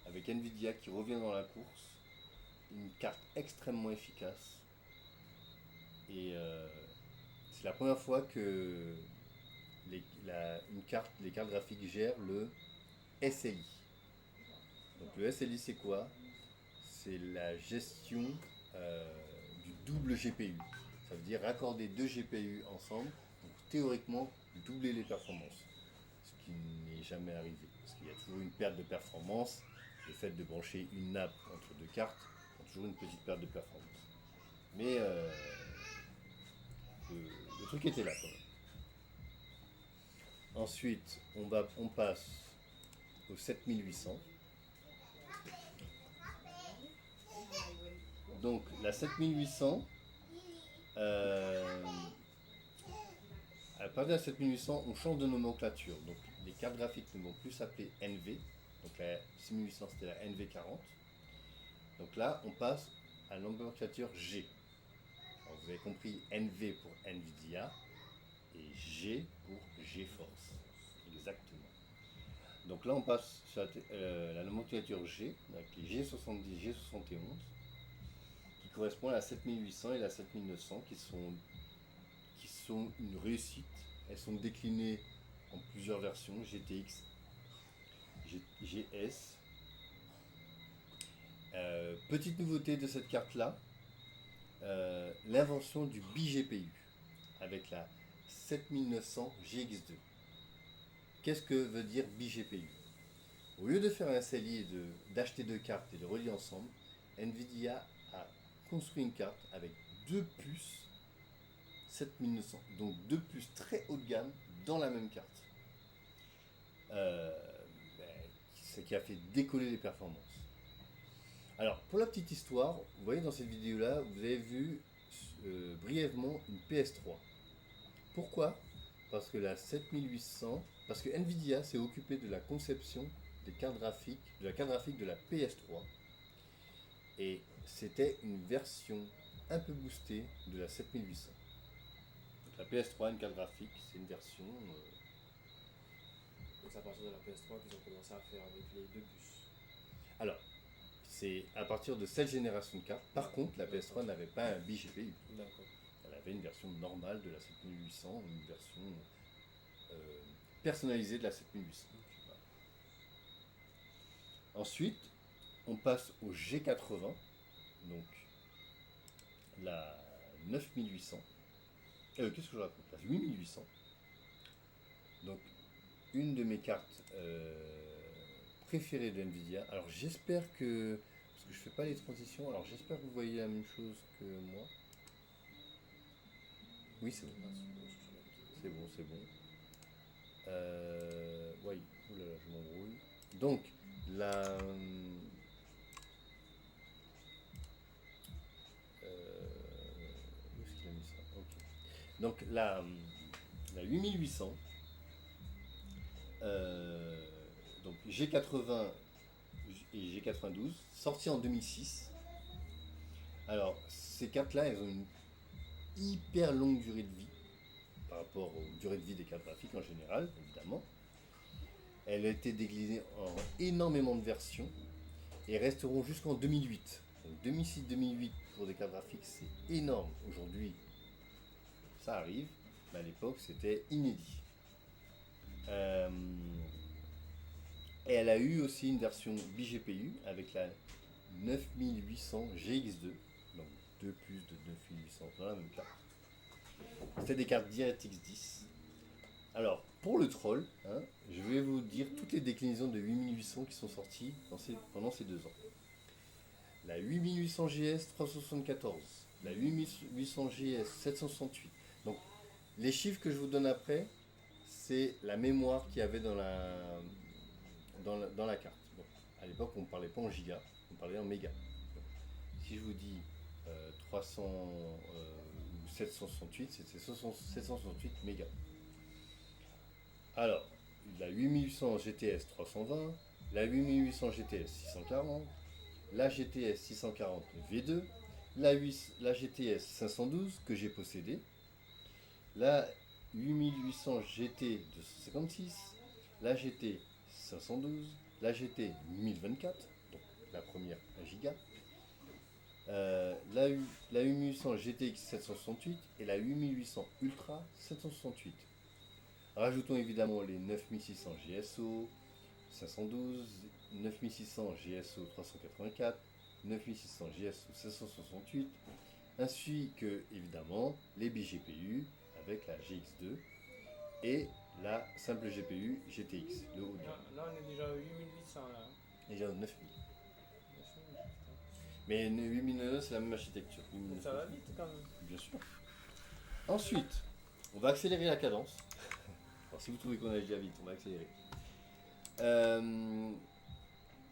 avec Nvidia qui revient dans la course. Une carte extrêmement efficace. Et c'est la première fois que les cartes graphiques gèrent le SLI. Donc le SLI c'est quoi? C'est la gestion du double GPU. Ça veut dire raccorder 2 GPU ensemble, donc théoriquement doubler les performances. Ce qui n'est jamais arrivé, parce qu'il y a toujours une perte de performance le fait de brancher une nappe entre deux cartes ont toujours une petite perte de performance. Mais le truc était là quand même. Ensuite, on passe au 7800. Donc la 7800, à partir de la 7800, on change de nomenclature. Donc les cartes graphiques ne vont plus s'appeler NV. Donc la 6800 c'était la NV40. Donc là, on passe à la nomenclature G. Alors, vous avez compris, NV pour NVIDIA et G pour GeForce. Exactement. Donc là, on passe sur la nomenclature G, avec les G70, G71, qui correspond à la 7800 et la 7900, qui sont une réussite. Elles sont déclinées en plusieurs versions, GTX, GS. Petite nouveauté de cette carte-là, l'invention du BGPU avec la 7900 GX2. Qu'est-ce que veut dire BGPU? Au lieu de faire un CLI et d'acheter deux cartes et de relier ensemble, NVIDIA a construit une carte avec deux puces 7900, donc deux puces très haut de gamme dans la même carte. Ce qui a fait décoller les performances. Alors, pour la petite histoire, vous voyez dans cette vidéo-là, vous avez vu brièvement une PS3. Pourquoi? Parce que parce que Nvidia s'est occupé de la conception des cartes graphiques, de la carte graphique de la PS3. Et c'était une version un peu boostée de la 7800. Donc la PS3, une carte graphique, c'est une version... Donc c'est à partir de la PS3 qu'ils ont commencé à faire avec les deux puces. Alors, c'est à partir de cette génération de cartes. Par contre, la PS3 n'avait pas un BGPU. D'accord. Elle avait une version normale de la 7800, une version personnalisée de la 7800. Voilà. Ensuite, on passe au G80, donc la 9800. Qu'est-ce que je raconte? La 8800. Donc, une de mes cartes préférées de Nvidia. Alors, j'espère que... Parce que je fais pas les transitions, alors j'espère que vous voyez la même chose que moi. Oui, c'est bon. C'est bon, c'est bon. Oui, oulala, je m'embrouille. Donc, la... où est-ce qu'il a mis ça? Ok. Donc, la 8800, donc G80 et G92, sorties en 2006. Alors, ces cartes-là, elles ont une hyper longue durée de vie par rapport aux durées de vie des cartes graphiques en général, évidemment. Elles ont été déclinées en énormément de versions et resteront jusqu'en 2008. Donc 2006-2008 pour des cartes graphiques, c'est énorme. Aujourd'hui, ça arrive, mais à l'époque, c'était inédit. Et elle a eu aussi une version BGPU avec la 9800 GX2, donc deux puces de 9800 dans la même carte. C'était des cartes DirectX 10. Alors, pour le troll, je vais vous dire toutes les déclinaisons de 8800 qui sont sorties pendant ces 2 ans. La 8800 GS 374, la 8800 GS 768. Donc, les chiffres que je vous donne après, c'est la mémoire qu'il y avait dans la carte. Bon, à l'époque, on ne parlait pas en giga, on parlait en méga. Donc, si je vous dis 300 ou 768, c'était 768 mégas. Alors, la 8800 GTS 320, la 8800 GTS 640, la GTS 640 V2, la GTS 512 que j'ai possédée, la 8800 GT 256, la GT 512, la GT 1024, donc la première 1 giga, la 8800 GTX 768 et la 8800 Ultra 768. Rajoutons évidemment les 9600 GSO 512, 9600 GSO 384, 9600 GSO 768, ainsi que évidemment les BGPU avec la GX2 et la simple GPU GTX, le haut de gamme. Là, on est déjà à 8800 là. Et j'ai un 9000. Mais 8900 c'est la même architecture. Ça va vite quand même. Bien sûr. Ensuite, on va accélérer la cadence. Alors si vous trouvez qu'on a déjà vite, on va accélérer.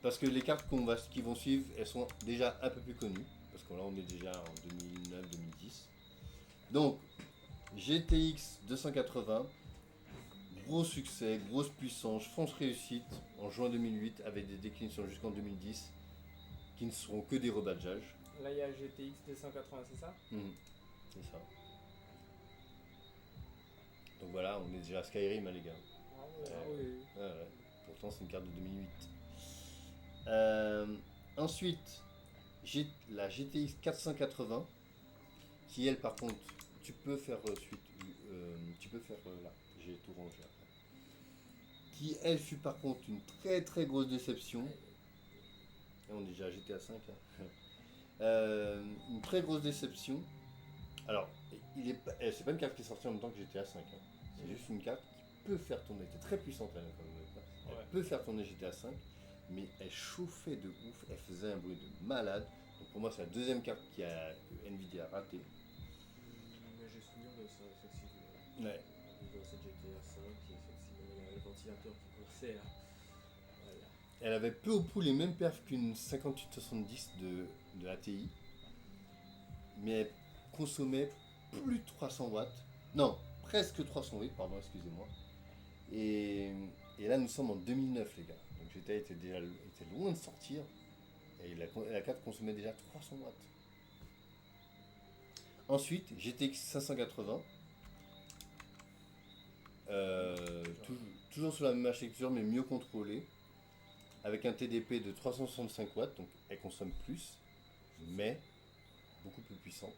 Parce que les cartes qui vont suivre, elles sont déjà un peu plus connues. Parce que là on est déjà en 2009-2010. Donc, GTX 280, gros succès, grosse puissance, fonce réussite en juin 2008 avec des déclinaisons jusqu'en 2010 qui ne seront que des rebadgeages. Là il y a GTX 280, c'est ça? C'est ça. Donc voilà, on est déjà à Skyrim, hein, les gars. Ah oui. Ouais. Pourtant, c'est une carte de 2008. Ensuite, j'ai la GTX 480 qui, elle, par contre, tu peux faire tu peux faire là, j'ai tout rangé après. Qui, elle, fut par contre une très très grosse déception. Là, on est déjà à GTA 5. Une très grosse déception. Alors, c'est pas une carte qui est sortie en même temps que GTA 5. C'est juste une carte qui peut faire tourner. Elle était très puissante, elle, quand même. Elle peut faire tourner GTA 5, mais elle chauffait de ouf. Elle faisait un bruit de malade. Donc pour moi, c'est la deuxième carte que Nvidia a raté. Mais j'ai souvenir de ça, effectivement. Ouais. Dans cette GTA 5, effectivement, il y a le ventilateur qui commençait à. Voilà. Elle avait peu ou prou les mêmes perfs qu'une 5870 de ATI, mais elle consommait plus de 300 watts. Non, presque 300 watts, pardon, excusez-moi. Et là, nous sommes en 2009, les gars. Donc GTA était loin de sortir. Et la carte consommait déjà 300 watts. Ensuite, GTX 580. Toujours sur la même architecture, mais mieux contrôlée. Avec un TDP de 365 watts. Donc elle consomme plus, mais beaucoup plus puissante.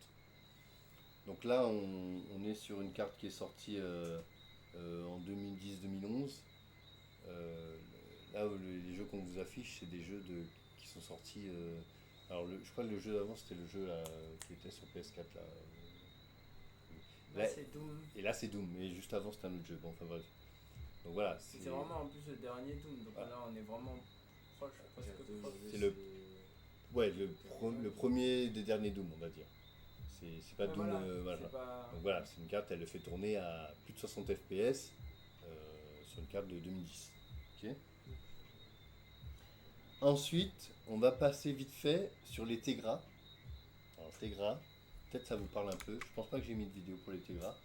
Donc là, on est sur une carte qui est sortie en 2010-2011. Là, les jeux qu'on vous affiche, c'est des jeux qui sont sortis. Alors, je crois que le jeu d'avant, c'était le jeu là, qui était sur PS4. Là c'est Doom. Et là, c'est Doom. Et juste avant, c'était un autre jeu. Bon, enfin bref. Donc voilà. C'est vraiment en plus le dernier Doom. Donc Voilà. là, on est vraiment proche. C'est le premier des derniers Doom, on va dire. C'est pas Doom. Voilà. Donc voilà, c'est une carte, elle le fait tourner à plus de 60 FPS sur une carte de 2010. Ok. Ensuite, on va passer vite fait sur les Tegra. Alors Tegra, peut-être ça vous parle un peu. Je pense pas que j'ai mis de vidéo pour les Tegra.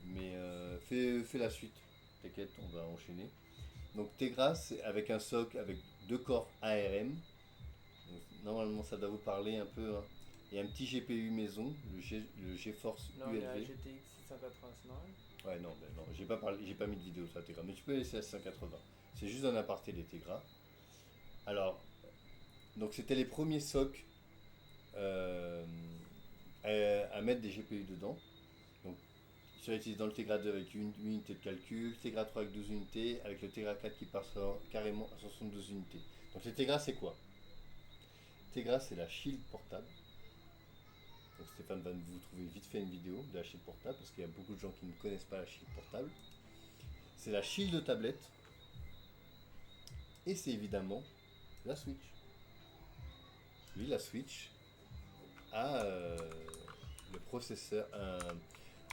Mais fais la suite. T'inquiète, on va enchaîner. Donc Tegra, c'est avec un SoC avec 2 corps ARM. Donc, normalement, ça doit vous parler un peu. Hein. Et un petit GPU maison, le GeForce Là, on est à ULV. GTX 689. Ouais, non, j'ai pas mis de vidéo sur la Tegra, mais tu peux laisser à 680. C'est juste un aparté des Tegra. Alors, donc c'était les premiers SoC à mettre des GPU dedans. Donc, ils sont utilisés dans le Tegra 2 avec une unité de calcul, Tegra 3 avec 12 unités, avec le Tegra 4 qui passe carrément à 72 unités. Donc, le Tegra, c'est quoi? Tegra, c'est la Shield portable. Donc Stéphane va vous trouver vite fait une vidéo de la Shield portable parce qu'il y a beaucoup de gens qui ne connaissent pas la Shield portable. C'est la Shield de tablette et c'est évidemment la Switch. Oui, la Switch a le processeur,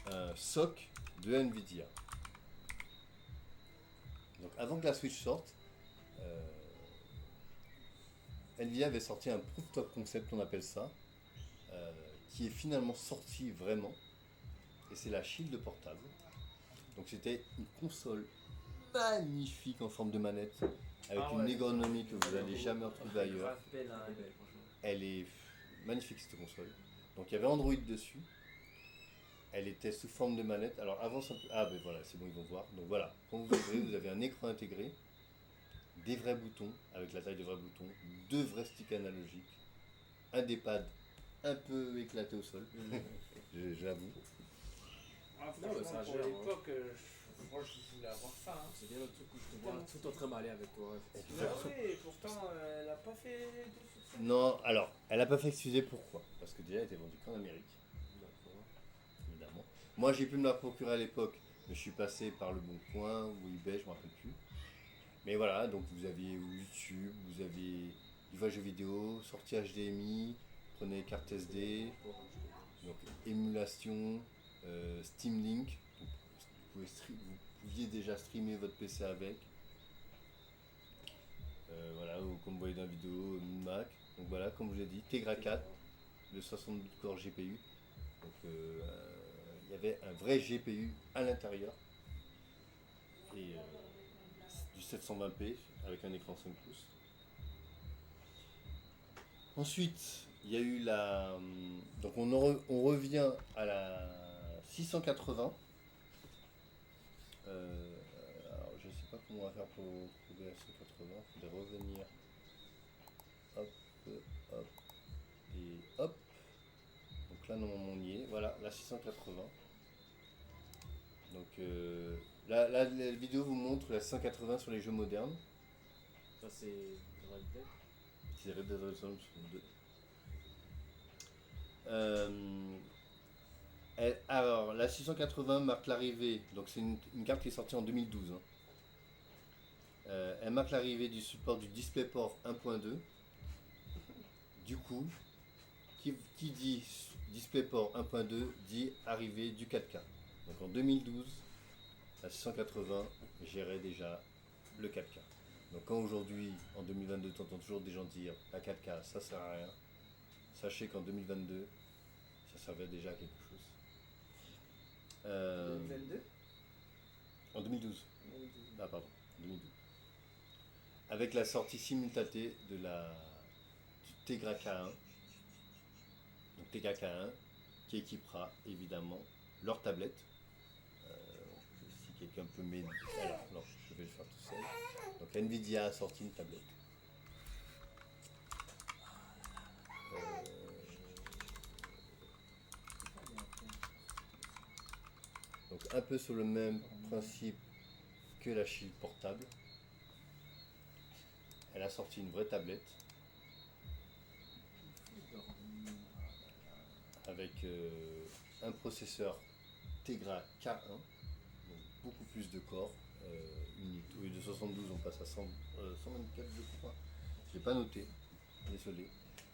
un SoC de Nvidia. Donc avant que la Switch sorte, Nvidia avait sorti un proof of concept, on appelle ça, qui est finalement sorti vraiment, et c'est la Shield portable. Donc c'était une console magnifique en forme de manette, avec une ergonomie que vous n'allez jamais retrouver ailleurs. Elle est magnifique cette console. Donc il y avait Android dessus. Elle était sous forme de manette. Alors avant ça... Ah ben voilà, c'est bon, ils vont voir. Donc voilà, quand vous ouvrez, vous avez un écran intégré, des vrais boutons, avec la taille de vrais boutons, 2 vrais sticks analogiques, un des pads un peu éclaté au sol, j'avoue. Ah, Non, mais ça pour gère, l'époque, je voulais avoir ça. Hein. C'est bien le truc où je te vois tout en train d'aller avec toi. Ah oui, pourtant, elle a pas fait de succès. Non, alors, elle n'a pas fait excuser pourquoi? Parce que déjà, elle était vendue qu'en Amérique, D'accord. évidemment. Moi, j'ai pu me la procurer à l'époque, mais je suis passé par le Bon Coin ou eBay, je ne me rappelle plus. Mais voilà, donc vous avez YouTube, vous avez du jeux vidéo, sortie HDMI, prenez carte SD, donc émulation, Steam Link, donc vous pouviez déjà streamer votre PC avec. Voilà, ou comme vous voyez dans la vidéo, Mac. Donc voilà, comme je vous l'ai dit, Tegra 4, le 72 core GPU. Donc il y avait un vrai GPU à l'intérieur. Et du 720p avec un écran 5 pouces. Ensuite, il y a eu la. Donc on revient à la 680. Alors je sais pas comment on va faire pour trouver la 180. Il faudrait revenir. Hop, hop et hop. Donc là normalement on y est. Voilà, la 680. Donc là la vidéo vous montre la 180 sur les jeux modernes. Ça, c'est Red Dead. C'est Red Dead Redemption 2. Alors, la 680 marque l'arrivée, donc c'est une carte qui est sortie en 2012. Hein. Elle marque l'arrivée du support du DisplayPort 1.2. Du coup, qui dit DisplayPort 1.2 dit arrivée du 4K. Donc en 2012, la 680 gérait déjà le 4K. Donc quand aujourd'hui, en 2022, tu entends toujours des gens dire la 4K, ça sert à rien, sachez qu'en 2022, ça servait déjà à quelque chose. 2022 En 2012. Ah pardon, 2012. Avec la sortie simultanée du Tegra K1. Donc Tegra K1 qui équipera évidemment leur tablette. Si quelqu'un peut m'aider. Alors, non, je vais le faire tout seul. Donc Nvidia a sorti une tablette. Donc un peu sur le même principe que la Shield portable. Elle a sorti une vraie tablette avec un processeur Tegra K1, donc beaucoup plus de corps. Au lieu de 72, on passe à 124, je crois. Je l'ai pas noté, désolé.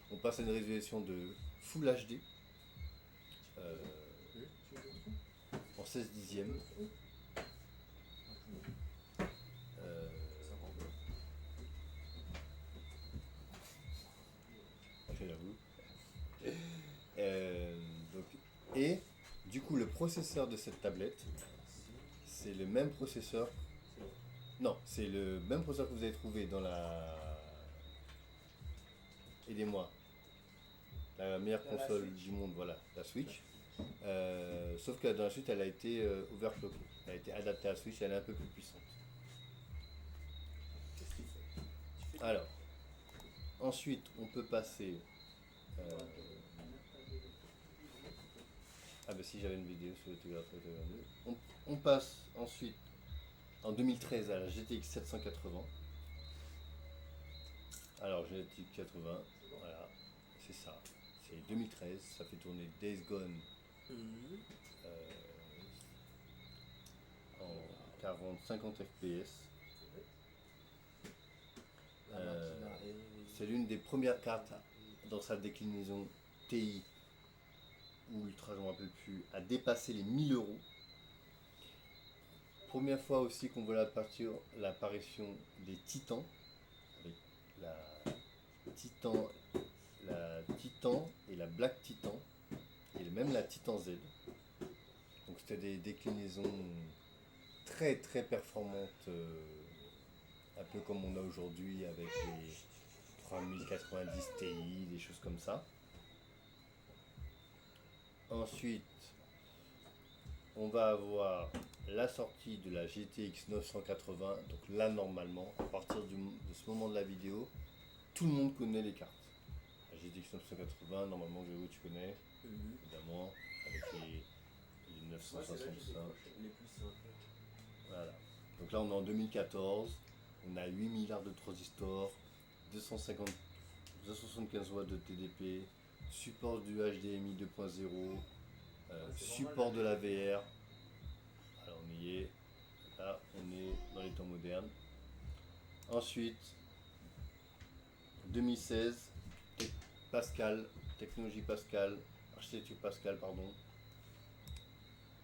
On passe à une résolution de Full HD en 16 dixièmes. Et du coup, le processeur de cette tablette, c'est le même processeur. Non, c'est le même processeur que vous avez trouvé dans la. Aidez-moi. La meilleure Dans la console Switch. du monde, voilà, la Switch. Sauf que dans la Switch, elle a été overclockée. Elle a été adaptée à la Switch, elle est un peu plus puissante. Qu'est-ce qu'il fait? Alors, ensuite, on peut passer. Ah bah si j'avais une vidéo sur le Tegra 2. On passe ensuite en 2013 à la GTX 780. Alors GTX 80, voilà, c'est ça. C'est 2013, ça fait tourner Days Gone en 40-50 FPS. C'est l'une des premières cartes dans sa déclinaison TI ou Ultra, je ne me rappelle plus, à dépasser les 1000 euros. Première fois aussi qu'on voit l'apparition des Titans, avec la Titan et la Black Titan, et même la Titan Z. Donc c'était des déclinaisons très très performantes, un peu comme on a aujourd'hui avec les 3090 Ti, des choses comme ça. Ensuite, on va avoir la sortie de la GTX 980. Donc là, normalement, à partir de ce moment de la vidéo, tout le monde connaît les cartes. La GTX 980, normalement, Géo, tu connais, évidemment, avec les 965. Les plus simples. Voilà. Donc là, on est en 2014. On a 8 milliards de transistors, 275 watts de TDP, support du HDMI 2.0, support de la VR. Alors on y est. Là, on est dans les temps modernes. Ensuite, 2016, Pascal, technologie Pascal, architecture Pascal, pardon,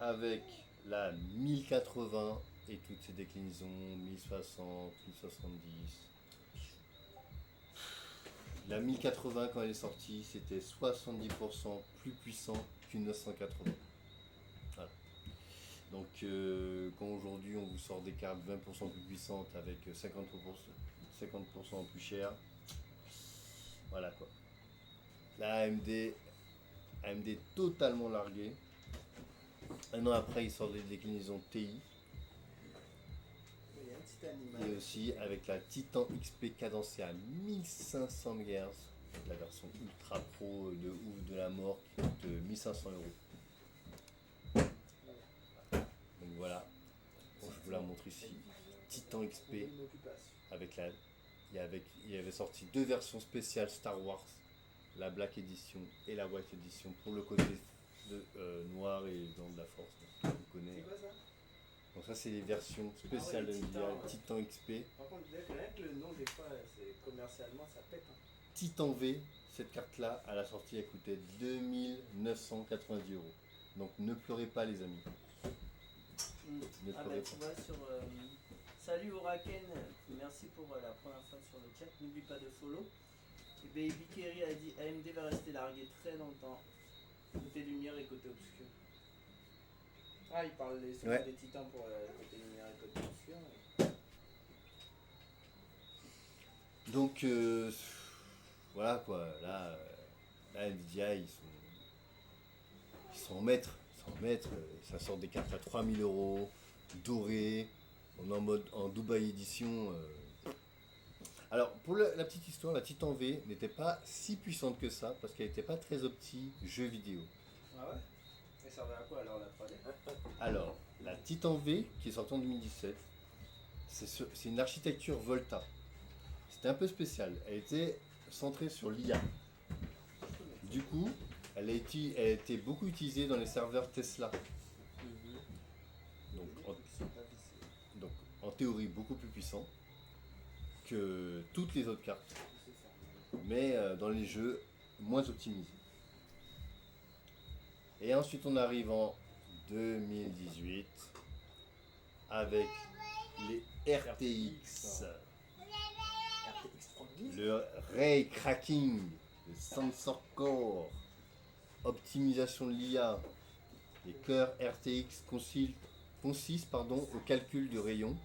avec la 1080 et toutes ses déclinaisons, 1060, 1070. La 1080 quand elle est sortie, c'était 70% plus puissant qu'une 980. Voilà. Donc quand aujourd'hui on vous sort des cartes 20% plus puissantes avec 50% plus cher, voilà quoi. La AMD totalement largué. Un an après, ils sortent des déclinaisons TI. Il y a un petit animal. Et aussi avec la Titan XP cadencée à 1500 MHz, la version ultra pro de ouf de la mort qui coûte 1500 €. Donc voilà, bon, je vous la montre ici. Titan XP avec la. Il y avait sorti deux versions spéciales Star Wars, la Black Edition et la White Edition pour le côté de noir et blanc de la force. Donc, tout le monde connaît. C'est quoi ça? Donc ça c'est les versions spéciales de Titan, ouais. Titan XP. Par contre, rien que le nom, des fois, c'est commercialement, ça pète. Hein. Titan V, cette carte-là, à la sortie, elle coûtait 2990 €. Donc ne pleurez pas les amis. Ne Ah pleurez bah tu pas. vois sur... Salut Oraken, merci pour la première fois sur le chat, n'oublie pas de follow. Et Baby Kerry a dit AMD va rester largué très longtemps. Côté lumière et côté obscur. Ah, il parle souvent Ouais. des titans pour côté lumière et côté obscur. Donc voilà quoi, là Nvidia ils sont maîtres, ça sort des cartes à 3000 €, dorées, on est en Dubaï édition. Alors pour la petite histoire, la Titan V n'était pas si puissante que ça parce qu'elle n'était pas très opti jeu vidéo. Ah ouais? Et ça servait à quoi alors la 3D? Alors la Titan V qui est sortie en 2017, c'est une architecture Volta. C'était un peu spécial, elle était centrée sur l'IA. Du coup, elle a été beaucoup utilisée dans les serveurs Tesla. Donc en théorie beaucoup plus puissant que toutes les autres cartes, mais dans les jeux moins optimisés. Et ensuite on arrive en 2018 avec les RTX, le Ray Tracking, le Sensor Core, optimisation de l'IA. Les cœurs RTX consistent au calcul du rayon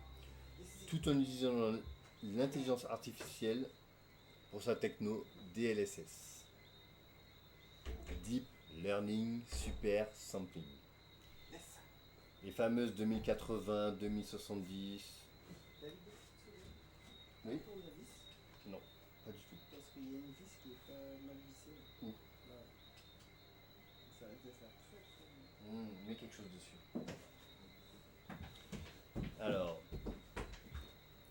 tout en utilisant l'intelligence artificielle pour sa techno DLSS. Deep Learning Super Sampling. Les fameuses 2080, 2070. Oui. Non, pas du tout. Parce qu'il y a une vis qui est pas mal vissée. Où? Là. Ça risque de faire très bien. Mets quelque chose dessus. Alors,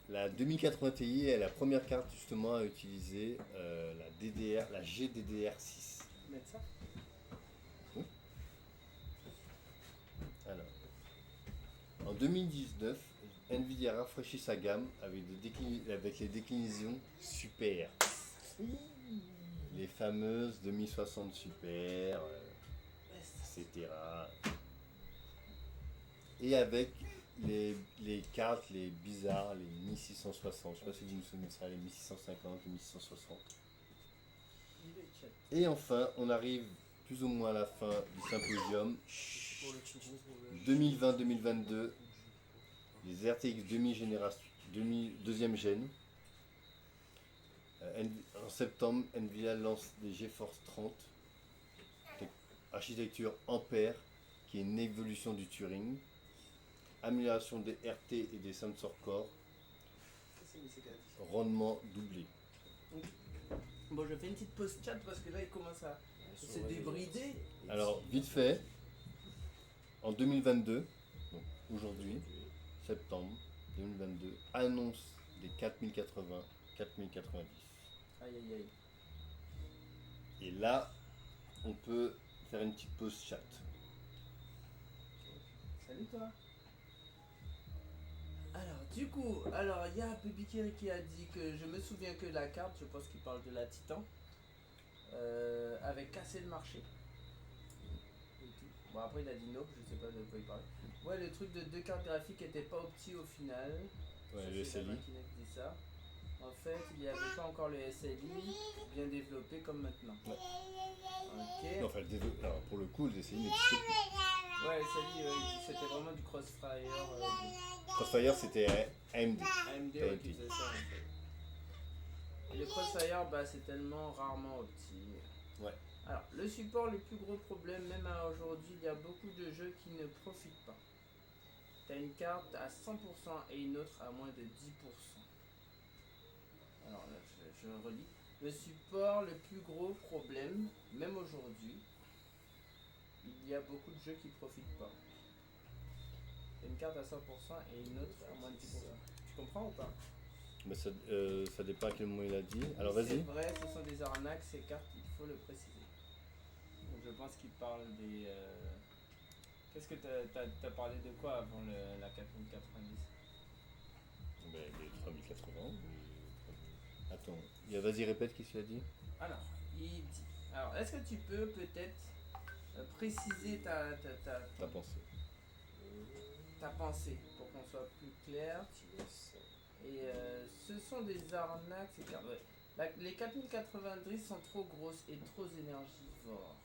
la 2080 Ti est la première carte justement à utiliser la GDDR6. Mettre ça? Oui. Alors, en 2019, Nvidia a rafraîchi sa gamme avec les déclinaisons super. Les fameuses 2060 super, etc. Et avec les cartes, les bizarres, les 1660, je sais pas si vous vous souvenez de ça, les 1650, les 1660. Et enfin, on arrive plus ou moins à la fin du symposium. 2020-2022, les RTX deuxième gène. En septembre, Nvidia lance les GeForce 30, architecture Ampère, qui est une évolution du Turing, amélioration des RT et des sensor core, rendement doublé. Bon, je fais une petite pause chat parce que là il commence à se débrider. Alors, vite fait, en 2022, donc aujourd'hui, septembre 2022, annonce des 4080, 4090. Aïe aïe aïe. Et là, on peut faire une petite pause chat. Salut toi. Alors, Du coup, alors il y a Baby Kerry qui a dit que je me souviens que la carte, je pense qu'il parle de la Titan, avait cassé le marché. Et tout. Bon, après il a dit nope, je sais pas de quoi il parlait. Ouais, le truc de deux cartes graphiques était pas opti au final. Ouais, Ça, le c'est la SLI. machine qui dit ça. En fait, il n'y avait pas encore le SLI bien développé comme maintenant. Ouais. Ok. Non, enfin, alors, pour le coup, le SLI n'existe plus. Ouais, SLI, c'était vraiment du Crossfire. Crossfire, c'était AMD. AMD ouais, qui faisait ça en fait. Et le Crossfire, bah, c'est tellement rarement opti. Ouais. Alors, le support, le plus gros problème, même à aujourd'hui, il y a beaucoup de jeux qui ne profitent pas. T'as une carte à 100% et une autre à moins de 10%. Alors là, je relis. Le support, le plus gros problème, même aujourd'hui, il y a beaucoup de jeux qui profitent pas. T'as une carte à 100% et une autre à moins de 10%. Tu comprends ou pas? Mais ça dépend à quel moment il a dit. Alors C'est vas-y. vrai, ce sont des arnaques, ces cartes, il faut le préciser. Donc je pense qu'il parle des... Qu'est-ce que t'as parlé de quoi avant la 4090? Ben, les 3080. Attends, vas-y, répète qu'est-ce qu'il a dit. Alors, il dit... Alors, est-ce que tu peux peut-être préciser T'as pensé. ta pensée pour qu'on soit plus clair? Et ce sont des arnaques, ces cartes. Ouais. Les 4090 sont trop grosses et trop énergivores.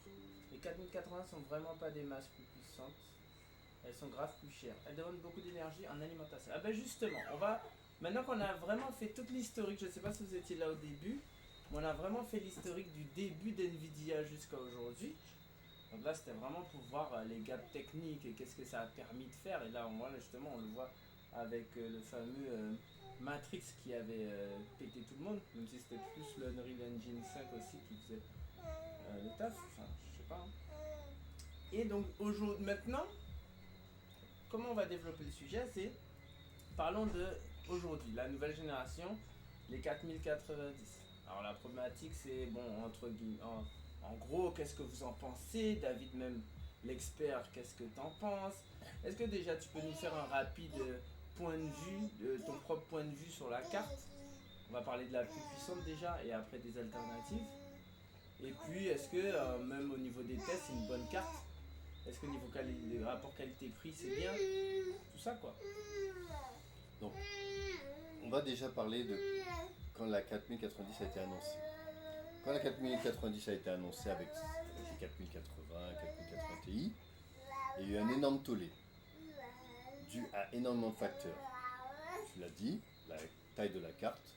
Les 4080 sont vraiment pas des masses plus puissantes. Elles sont grave plus chères. Elles demandent beaucoup d'énergie en alimentation. Ah ben justement, on va... Maintenant qu'on a vraiment fait toute l'historique, je sais pas si vous étiez là au début, mais on a vraiment fait l'historique du début d'NVIDIA jusqu'à aujourd'hui. Donc là, c'était vraiment pour voir les gaps techniques et qu'est-ce que ça a permis de faire. Et là, justement, on le voit avec le fameux Matrix qui avait pété tout le monde, même si c'était plus le Unreal Engine 5 aussi qui faisait le taf. Enfin, je sais pas. Hein. Et donc, aujourd'hui, maintenant, comment on va développer le sujet? C'est, parlons de aujourd'hui, la nouvelle génération, les 4090. Alors la problématique c'est, bon, entre guillemets, en gros, qu'est-ce que vous en pensez? David, même l'expert, qu'est-ce que t'en penses? Est-ce que déjà tu peux nous faire un rapide point de vue, ton propre point de vue sur la carte? On va parler de la plus puissante déjà et après des alternatives. Et puis, est-ce que même au niveau des tests, c'est une bonne carte? Est-ce que niveau rapport qualité-prix, c'est bien? Tout ça quoi. Donc, on va déjà parler de quand la 4090 a été annoncée. Quand la 4090 a été annoncée avec les 4080, 4080 Ti, il y a eu un énorme tollé dû à énormément de facteurs. Tu l'as dit, la taille de la carte,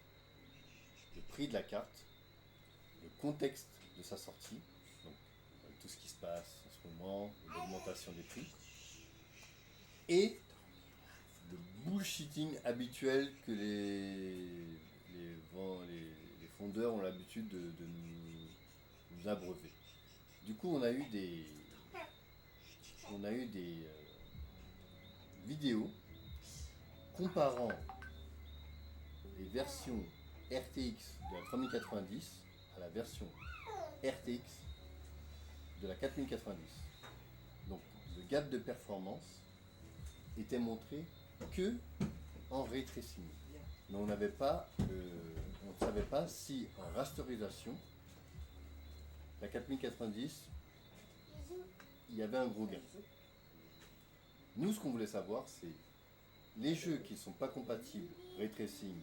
le prix de la carte, le contexte de sa sortie, donc tout ce qui se passe en ce moment, l'augmentation des prix, et le bullshitting habituel que les fondeurs ont l'habitude de nous abreuver. Du coup, on a eu des vidéos comparant les versions RTX de la 3090 à la version RTX de la 4090. Donc, le gap de performance était montré que en ray tracing. Mais on ne savait pas si en rasterisation, la 4090, il y avait un gros gain. Nous, ce qu'on voulait savoir, c'est les jeux qui ne sont pas compatibles ray tracing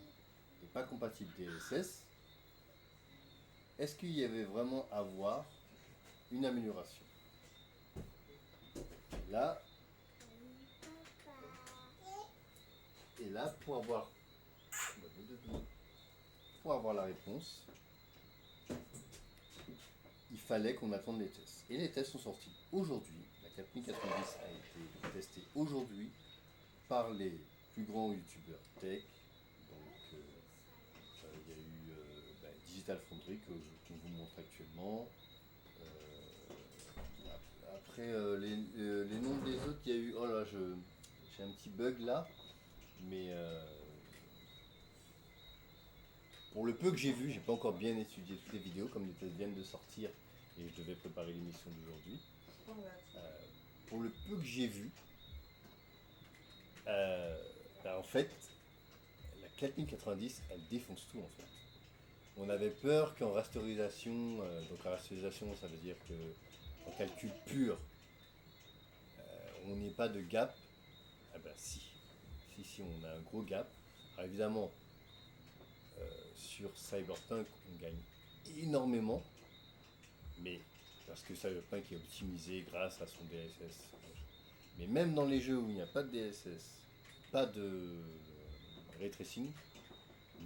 et pas compatibles DLSS, est-ce qu'il y avait vraiment à voir une amélioration? Et là, pour avoir la réponse, il fallait qu'on attende les tests. Et les tests sont sortis aujourd'hui. La 4090 a été testée aujourd'hui par les plus grands youtubeurs tech. Donc, il y a eu Digital Foundry qu'on vous montre actuellement. Après, les noms des autres, il y a eu... Oh là, j'ai un petit bug là. Mais pour le peu que j'ai vu, j'ai pas encore bien étudié toutes les vidéos, comme les tests viennent de sortir et je devais préparer l'émission d'aujourd'hui. Pour le peu que j'ai vu, en fait, 4090, elle défonce tout en fait. On avait peur qu'en rasterisation, donc la rasterisation ça veut dire que en calcul pur, on n'ait pas de gap. Ah ben si, on a un gros gap. Alors évidemment, sur Cyberpunk on gagne énormément, mais parce que Cyberpunk est optimisé grâce à son DLSS. Mais même dans les jeux où il n'y a pas de DLSS, pas de ray tracing,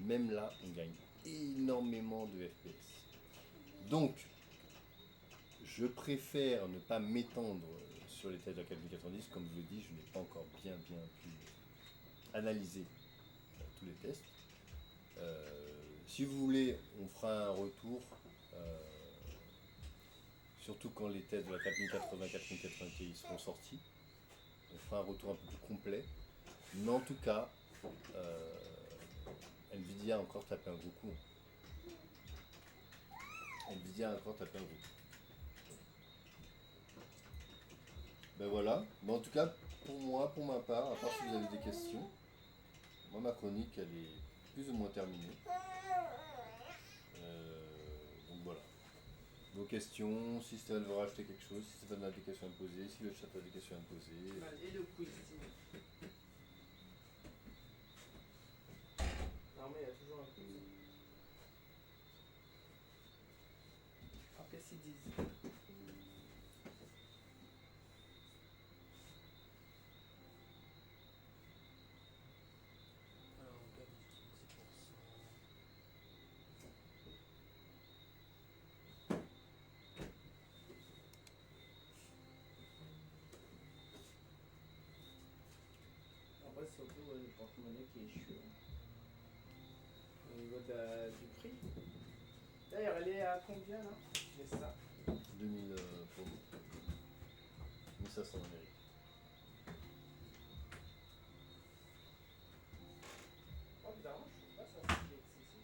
même là on gagne énormément de FPS. Donc je préfère ne pas m'étendre sur les tests de la 4090, comme je le dis, je n'ai pas encore bien pu analyser tous les tests. Si vous voulez, on fera un retour, surtout quand les tests de la 4080, 4080 Ti seront sortis. On fera un retour un peu plus complet. Mais en tout cas, Nvidia a encore tapé un gros coup. Nvidia a encore tapé un gros coup. Ben voilà. Mais en tout cas, pour ma part, à part si vous avez des questions, moi ma chronique elle est plus ou moins terminée. Donc voilà. Vos questions, si Stéphane veut rajouter quelque chose, si Stéphane a des questions à me poser, si le chat a des questions à me poser. Et le quiz. Non mais il y a toujours un quiz. Après s'ils disent. Alors, on gagne 10%. Après c'est surtout le porte-monnaie qui est chiant. Au niveau du prix. D'ailleurs elle est à combien là? J'ai ça. 2000 pour nous. 1500 en Amérique. Oh bizarrement je trouve pas ça si excessif.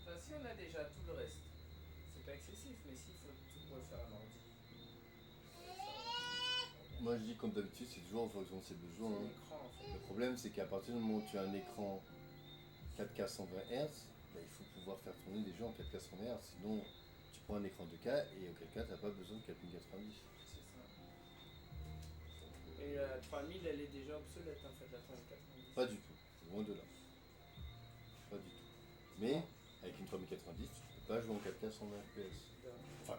Enfin si on a déjà tout le reste, c'est pas excessif, mais s'il faut tout refaire à l'ordi. Moi je dis comme d'habitude, c'est toujours en fonction de ses C'est besoins. un Hein. écran en fait. Le problème c'est qu'à partir du moment où tu as un écran 4K 120 Hz, il faut pouvoir faire tourner des jeux en 4K 120 Hz. Sinon tu prends un écran 2K et auquel cas tu n'as pas besoin de 4090. C'est ça. Et la 3000 elle est déjà obsolète en fait, la 3090. Pas du tout, loin de là. Pas du tout. Mais avec une 3090, tu ne peux pas jouer en 4K 120 FPS. Enfin,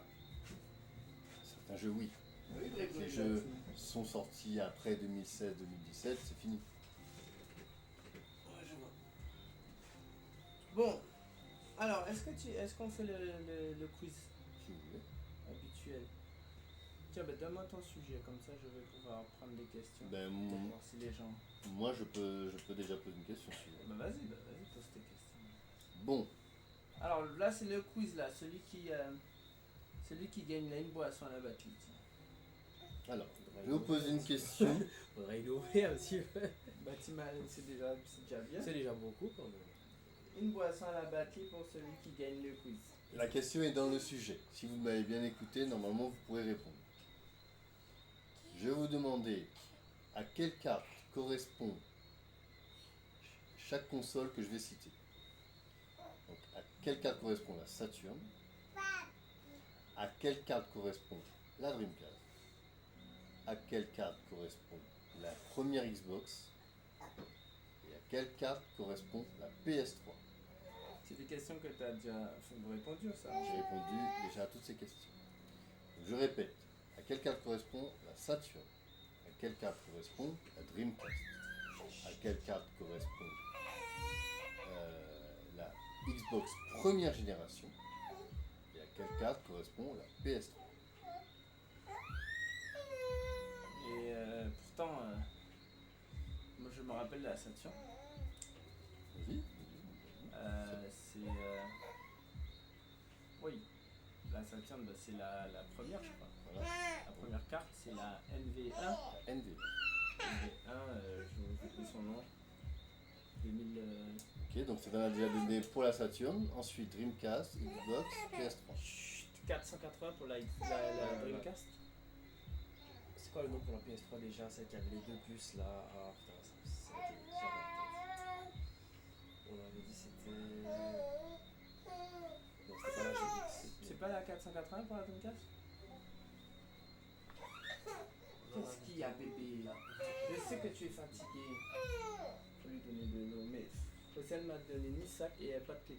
certains jeux oui. Oui, Les jeux sont sortis après 2016-2017, c'est fini. Ouais, je vois. Bon, alors est-ce qu'on fait le quiz Si vous voulez. habituel? Tiens, bah donne-moi ton sujet, comme ça je vais pouvoir prendre des questions. Ben, Pour voir si les gens. moi je peux déjà poser une question si vous voulez. Bah vas-y, pose tes questions. Bon, Alors là c'est le quiz là, celui qui gagne là une boisson à la battue. alors, je vais vous poser une question. Faudrait innover un petit peu. Bâtiment, c'est déjà bien. C'est déjà beaucoup quand même. Une boisson à la batterie pour celui qui gagne le quiz. La question est dans le sujet. Si vous m'avez bien écouté, normalement vous pourrez répondre. Je vais vous demander à quelle carte correspond chaque console que je vais citer. Donc, à quelle carte correspond la Saturn? À quelle carte correspond la Dreamcast? À quelle carte correspond la première Xbox? Et à quelle carte correspond la PS3? C'est des questions que tu as déjà répondu à ça. J'ai répondu déjà à toutes ces questions. Donc, je répète, à quelle carte correspond la Saturn? À quelle carte correspond la Dreamcast? À quelle carte correspond la Xbox première génération? Et à quelle carte correspond la PS3? Et pourtant, moi je me rappelle de la Saturn. Vas-y. Oui, la Saturn, bah, c'est la première, je crois. Voilà, La première carte, c'est la NV1. la NV. NV1, je vous dis son nom. 2000. Ok, donc c'est déjà donné pour la Saturn. Ensuite, Dreamcast, Xbox, PS3. Chut, 480 pour la Dreamcast. C'est quoi le nom pour la PS3 déjà? C'est qu'il y avait les deux puces là. Ah putain, ça a été sur la tête. On avait dit c'était. Non, c'était pas la GX. C'est pas la 480 pour la Dreamcast? Qu'est-ce qu'il y a, bébé? Je sais que tu es fatigué. Faut lui donner de l'eau, mais Océane m'a donné ni sac et elle n'a pas de clé.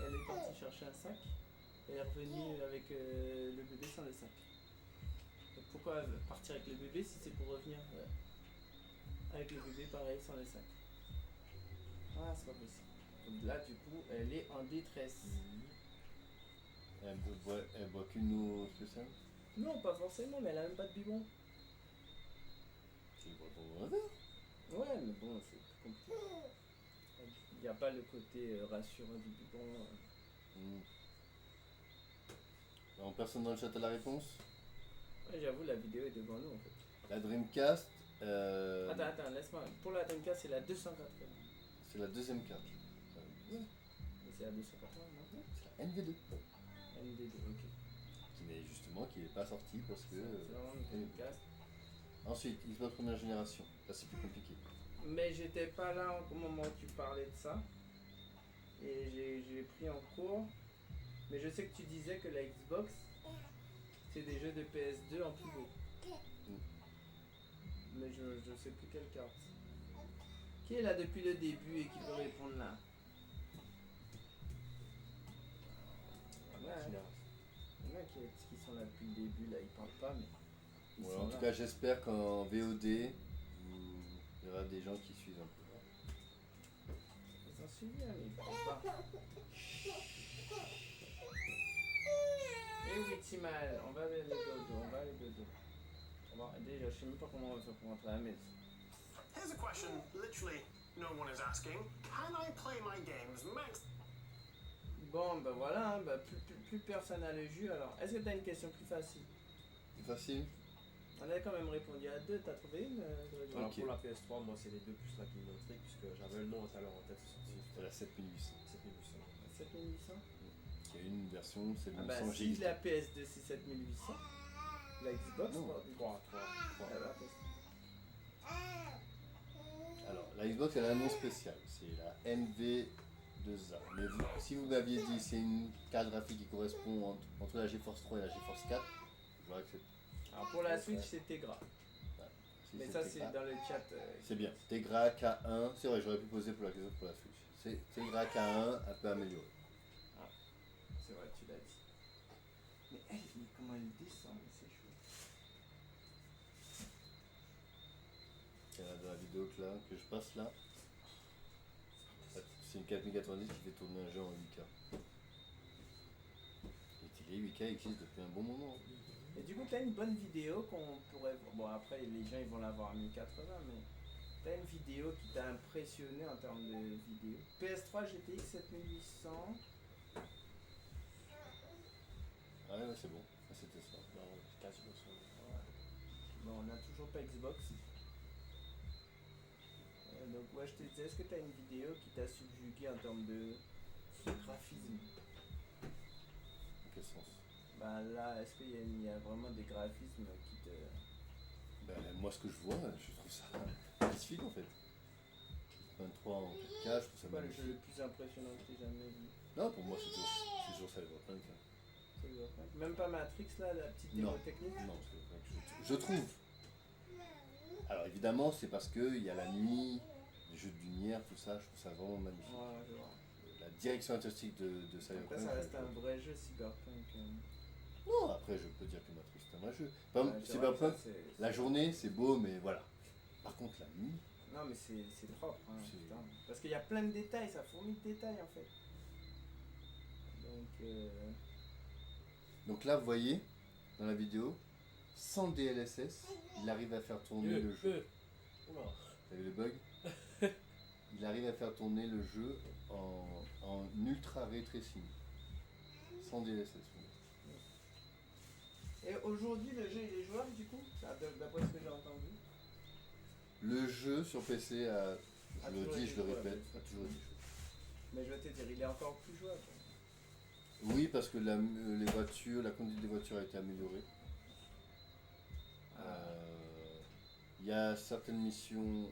Elle est partie chercher un sac et elle est revenue avec le bébé sans le sac. Et pourquoi partir avec le bébé si c'est pour revenir avec le bébé pareil sans le sac? Ah, c'est pas possible. Donc là, du coup, elle est en détresse. Elle boit qu'une eau spéciale. Non, pas forcément, mais elle a même pas de biberon. Tu bois pour un verre. Ouais, mais bon, c'est plus compliqué. Il n'y a pas le côté rassurant du biberon. Alors, personne dans le chat a la réponse. Ouais, j'avoue, la vidéo est devant nous en fait. La Dreamcast, Attends, laisse-moi. Pour la Dreamcast, c'est la 280. c'est la deuxième carte. Mais c'est la 280 maintenant. C'est la NV2. ND2, ok. Qui n'est pas sortie parce que. C'est vraiment une Dreamcast. Ensuite, Xbox première génération. Là, c'est plus compliqué. Mais j'étais pas là au moment où tu parlais de ça. Et j'ai pris en cours. Mais je sais que tu disais que la Xbox, c'est des jeux de PS2 en plus beau. Mais je sais plus quelle carte. Qui est là depuis le début et qui peut répondre là? Ouais, il y en a qui sont là depuis le début, là ils parlent pas, mais ils Ouais, sont en là. tout cas, j'espère qu'en VOD, il y aura des gens qui suivent un peu. Ils ont suivi, hein, mais ils parlent pas. Eh oui, Timal, on va aller dodo. Déjà, je sais même pas comment on va faire pour rentrer à la maison. Here's a question literally no one is asking. Can I play my games max? Bon, bah voilà, hein, bah, plus personne n'a le jus alors. Est-ce que t'as une question plus facile? C'est facile. On a quand même répondu à deux, t'as trouvé une Alors Ok. pour la PS3, moi c'est les deux plus là qui m'intriguent puisque j'avais le nom tout à l'heure en tête. C'est la 7800. 7800. 7800. Il y a une version, c'est Ah bah 900 si GB. la PS2 c'est 7800, la Xbox, Non, quoi. 3. Ah bah, Alors, la Xbox, elle a un nom spécial. C'est la NV2A. Mais si vous m'aviez dit c'est une carte graphique qui correspond entre la GeForce 3 et la GeForce 4, j'aurais accepté. alors pour la Switch c'est Tegra. Si Mais c'est ça Tegra, c'est dans le chat. c'est bien. Tegra K1, c'est vrai, j'aurais pu poser pour la question pour la Switch. C'est Tegra K1 un peu amélioré. C'est vrai, tu l'as dit. Mais elle, comment elle descend, mais c'est chaud. Il y en a dans la vidéo que je passe là. C'est une 4090 qui fait tourner un jeu en 8K. Et les 8K existent depuis un bon moment. Et du coup, t'as une bonne vidéo qu'on pourrait voir. Bon, après, les gens ils vont la voir en 1080, mais t'as une vidéo qui t'a impressionné en termes de vidéo. PS3 GTX 7800. Ah ouais, c'est bon. Ah, c'était ça. Non, quasiment ça. Bon, on n'a toujours pas Xbox. Donc, ouais, je te disais, est-ce que t'as une vidéo qui t'a subjugué en termes de graphisme? Dans quel sens? Bah là, est-ce qu'il y a vraiment des graphismes qui te. Ben, moi, ce que je vois, je trouve ça magnifique en fait. 23 en 4K, je trouve ça C'est quoi le magnifique. jeu le plus impressionnant que t'aies jamais vu? Non, pour moi, c'est toujours Cyberpunk. Hein. Cyberpunk. Même pas Matrix là, la petite Non. démo technique? Non, Cyberpunk, je trouve. Alors évidemment, c'est parce qu'il y a la nuit, les jeux de lumière, tout ça, je trouve ça vraiment magnifique. Ouais, je vois. La direction artistique de Après, Cyberpunk. ça reste un vrai jeu Cyberpunk. Non, après, je peux dire que Matrix, c'est un vrai jeu. Par exemple, Ouais, c'est Cyberpunk, vrai que ça, c'est- la journée, c'est beau, mais voilà. Par contre, la nuit, Non, mais c'est propre, hein, C'est- putain. Parce qu'il y a plein de détails, ça fourmille de détails en fait. Donc, donc là, vous voyez, dans la vidéo, sans DLSS, il arrive à faire tourner le jeu. Oula. Vous avez le bug? Il arrive à faire tourner le jeu en ultra ray tracing. Sans DLSS. Et aujourd'hui, le jeu il est jouable du coup? D'après ce que j'ai entendu. Le jeu sur PC a, A je le toujours dis, été je le jouable. répète, a toujours été jouable. Mais je vais te dire, il est encore plus jouable. Oui, parce que les voitures, la conduite des voitures a été améliorée. Ah. Il y a certaines missions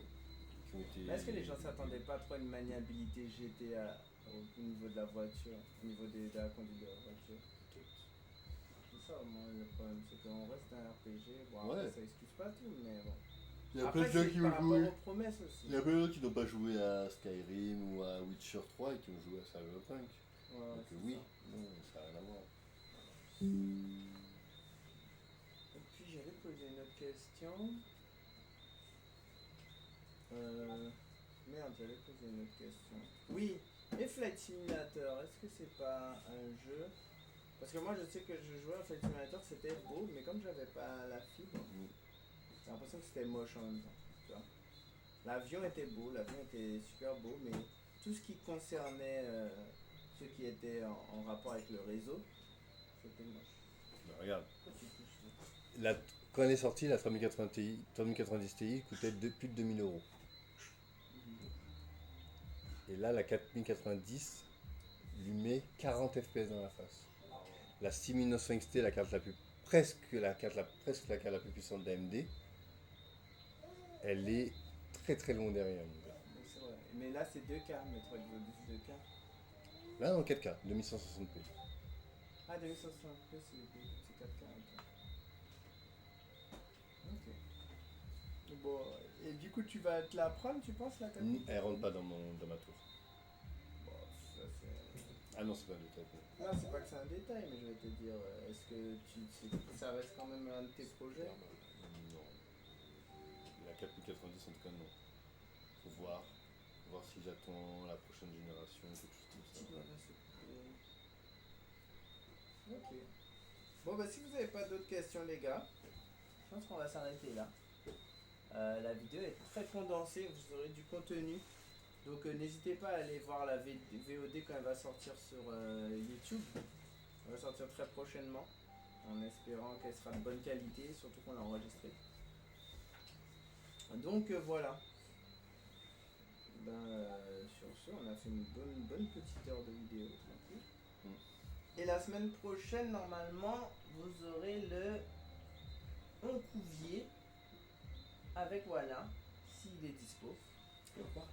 qui ont été. Mais est-ce que les gens s'attendaient pas trop à une maniabilité GTA au niveau de la voiture, au niveau de la conduite de la voiture? C'est ça, moi, le problème, c'est qu'on reste un RPG. Bon, après, Ouais. ça excuse pas tout, mais bon. Il y a Après, plein de gens c'est qui par ont rapport joué. aux promesses aussi. Il y a plein de gens qui n'ont pas joué à Skyrim ou à Witcher 3 et qui ont joué à Cyberpunk. Ouais, Donc c'est oui, ça. non, ça n'a rien à voir. Et puis j'allais poser une autre question. Merde, j'allais poser une autre question. Oui, et Flight Simulator, est-ce que c'est pas un jeu? Parce que moi je sais que je jouais à Flight Simulator, c'était beau, mais comme j'avais pas la fibre, j'ai l'impression que c'était moche en même temps. Tu vois. L'avion était beau, l'avion était super beau, mais tout ce qui concernait ceux qui étaient en rapport avec le réseau, c'était moche. Bah, regarde, C'est plus- quand elle est sortie, la 3090 Ti coûtait plus de 2000 euros. Et là, la 4090 lui met 40 FPS dans la face. La 6900 XT, presque la carte la plus puissante d'AMD, elle est très très loin derrière. Mon gars. Mais c'est vrai. Mais là c'est 2K, Metroid Exodus 2K. Là, en 4K, 2160p. Ah, 2160 c'est 4K, ok. Ok. Bon, et du coup tu vas te la prendre, tu penses, la 4K? Elle rentre pas dans ma tour. Bon, ça c'est... Ah non, c'est pas de tête. Non, c'est pas que c'est un détail, mais je vais te dire, est-ce que ça reste quand même un de tes projets? Non. La 4090 en tout cas non. Faut voir. Voir si j'attends la prochaine génération, quelque chose Qui comme doit ça. se couper. Ok. Bon, bah si vous n'avez pas d'autres questions, les gars, je pense qu'on va s'arrêter là. La vidéo est très condensée, vous aurez du contenu. Donc n'hésitez pas à aller voir la VOD quand elle va sortir sur YouTube. Elle va sortir très prochainement, en espérant qu'elle sera de bonne qualité, surtout qu'on l'a enregistrée. Donc voilà. Sur ce, on a fait une bonne petite heure de vidéo, tranquille. Et la semaine prochaine, normalement, vous aurez le Oncouvier avec Wana, s'il est dispo. Le quoi?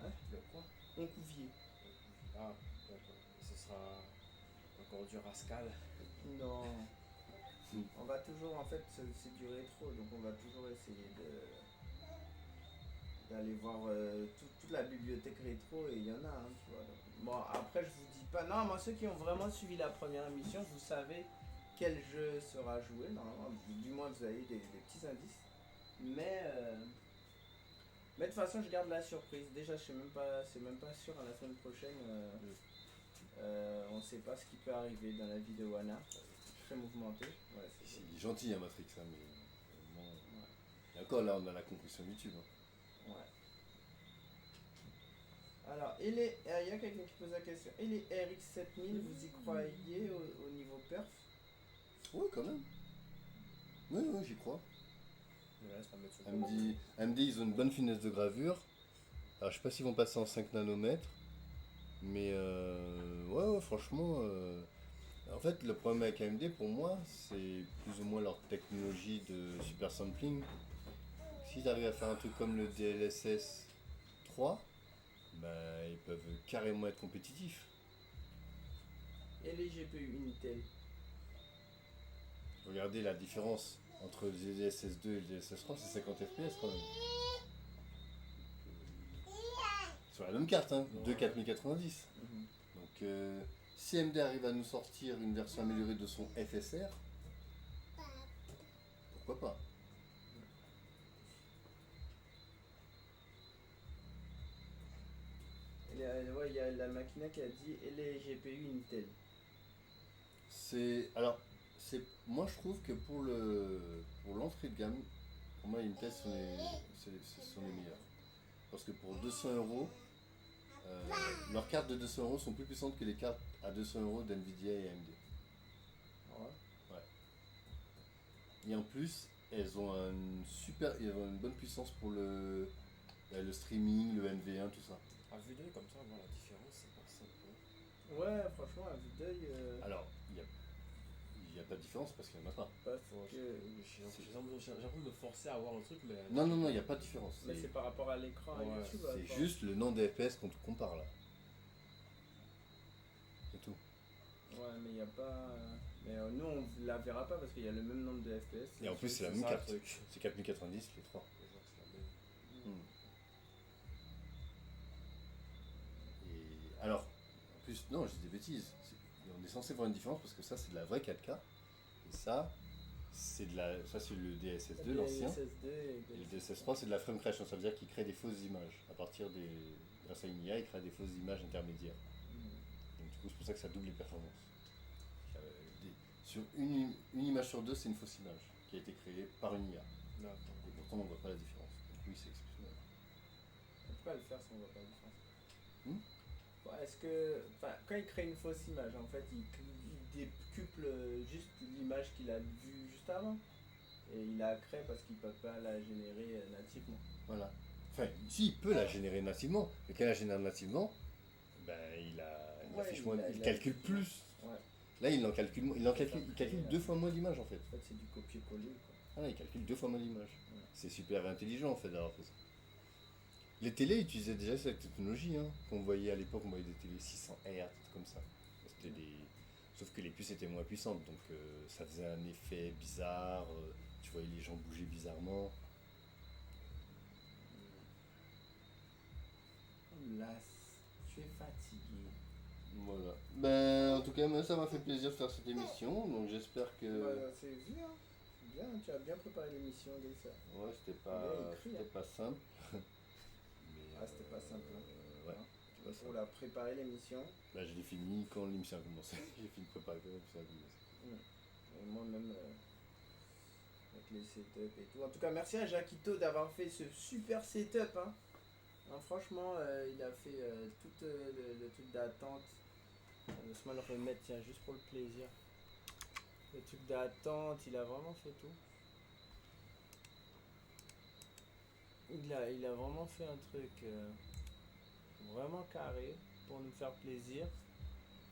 Hein? Le quoi? Oncouvier. Ah, d'accord. Ce sera encore du Rascal. Non. On va toujours, en fait, c'est du rétro, donc on va toujours essayer d'aller voir toute la bibliothèque rétro, et il y en a, hein, tu vois. Donc, bon, après, je vous dis pas. Non, moi, ceux qui ont vraiment suivi la première émission, vous savez quel jeu sera joué. Normalement, du moins, vous avez des petits indices. Mais de toute façon, je garde la surprise. Déjà, c'est même pas sûr. La semaine prochaine, on sait pas ce qui peut arriver dans la vie de Wana. Très mouvementé. Ouais, c'est Il est gentil, hein, Matrix, hein, mais. Bon, et encore là, on a la conclusion YouTube. Hein. ouais. Alors, il y a quelqu'un qui pose la question. Et les RX 7000, vous y croyez au niveau perf? Ouais, quand même. Oui, j'y crois. Je laisse pas mettre sur le AMD, ils ont une bonne finesse de gravure. Alors, je sais pas s'ils vont passer en 5 nanomètres. Mais ouais, franchement. En fait, le problème avec AMD, pour moi, c'est plus ou moins leur technologie de super sampling. S'ils arrivent à faire un truc comme le DLSS 3, bah, ils peuvent carrément être compétitifs. Et les GPU Intel? Regardez la différence entre le DLSS 2 et le DLSS 3, c'est 50 FPS quand même. Sur la même carte, hein, de 4090. Donc, si AMD arrive à nous sortir une version améliorée de son FSR, pourquoi pas? Ouais, il y a la machina qui a dit et les GPU Intel. Moi je trouve que pour l'entrée de gamme, pour moi Intel sont les meilleurs. Parce que pour 200 euros, leurs cartes de 200 euros sont plus puissantes que les cartes à 200 euros d'NVIDIA et AMD. Ouais. Et en plus, elles ont une bonne puissance pour le streaming, le NV1, tout ça. À vue d'œil, comme ça, voir la différence, c'est pas simple. Ouais, franchement, à vue d'œil. Alors, n'y a pas de différence parce qu'il n'y en a pas. Parce Bon, que... j'ai l'impression de me forcer à avoir le truc, mais. Non, il n'y a pas de différence. Mais c'est par rapport à l'écran Ouais, YouTube. C'est attends. juste le nom des FPS qu'on te compare là. C'est tout. Ouais, mais il n'y a pas... Mais nous, on la verra pas parce qu'il y a le même nombre de FPS. Et en plus, c'est la c'est même ça, le carte. truc. C'est 4090 les trois. Et alors, en plus, non, je dis des bêtises. On est censé voir une différence parce que ça, c'est de la vraie 4K. Et ça, c'est le DSS2, l'ancien. Et le DSS3, c'est de la frame creation. Ça veut dire qu'il crée des fausses images. Grâce à une IA, il crée des fausses images intermédiaires. Donc, du coup, c'est pour ça que ça double les performances. Sur une image sur deux, c'est une fausse image qui a été créée par une IA. D'accord. Et pourtant, on ne voit pas la différence. Donc, oui, c'est exceptionnel. On peut pas le faire si on voit pas la différence. Hmm. Ouais, est-ce que... Enfin, quand il crée une fausse image, en fait, il décuple juste l'image qu'il a vue juste avant. Et il la crée parce qu'il peut pas la générer nativement. Voilà. Enfin, si, il peut la générer nativement, mais quand il la génère nativement, ben, il affiche moins, il calcule plus. Ouais. Là, il calcule 2 fois moins d'images en fait. En fait, c'est du copier-coller, quoi. Ah, là, il calcule 2 fois moins d'images. Ouais. C'est super intelligent en fait d'avoir fait ça. Les télés utilisaient déjà cette technologie, hein. Qu'on voyait à l'époque, on voyait des télés 600 Hz, comme ça. C'était des... Sauf que les puces étaient moins puissantes, donc ça faisait un effet bizarre, tu voyais les gens bouger bizarrement. Là, tu es fatigué. Voilà. Ben, en tout cas, moi, ça m'a fait plaisir de faire cette émission, donc j'espère que... Bah, c'est bien. C'est bien, tu as bien préparé l'émission, Lisa. Ouais, c'était Bien écrit, c'était hein. pas simple. Mais, Ah, c'était pas simple, hein. Ouais, Hein. c'était pas Pour simple. la préparer l'émission. Là, je l'ai fini quand l'émission a commencé. J'ai fini de préparer quand l'émission a commencé. Et moi-même, avec les setups et tout. En tout cas, merci à Jaquito d'avoir fait ce super setup. Hein. Hein, franchement, il a fait tout le truc d'attente. Laisse-moi le remettre, tiens, juste pour le plaisir. Le truc d'attente, il a vraiment fait tout. Il a vraiment fait un truc vraiment carré pour nous faire plaisir.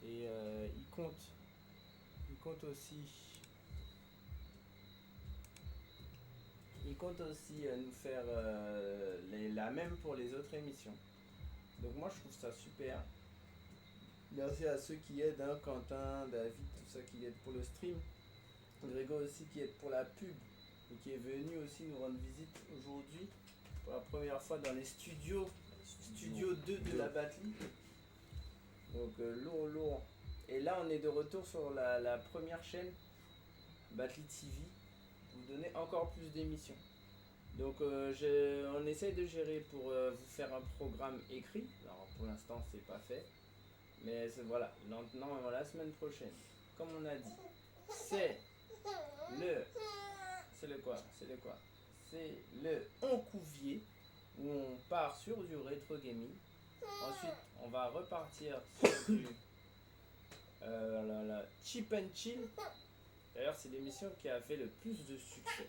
Et il compte aussi. Il compte aussi nous faire la même pour les autres émissions. Donc moi je trouve ça super. Merci à ceux qui aident, hein, Quentin, David, tout ça qui aident pour le stream. Grégo aussi qui aide pour la pub et qui est venu aussi nous rendre visite aujourd'hui pour la première fois dans les studios. Studio 2 de la Batterie. Donc lourd. Et là on est de retour sur la première chaîne, Batterie TV. Vous donner encore plus d'émissions. Donc on essaye de gérer pour vous faire un programme écrit. Alors pour l'instant c'est pas fait. Mais voilà, maintenant la semaine prochaine, comme on a dit, c'est le quoi? C'est le Oncouvier où on part sur du rétro gaming. Ensuite, on va repartir sur du Cheap and Chill. D'ailleurs, c'est l'émission qui a fait le plus de succès.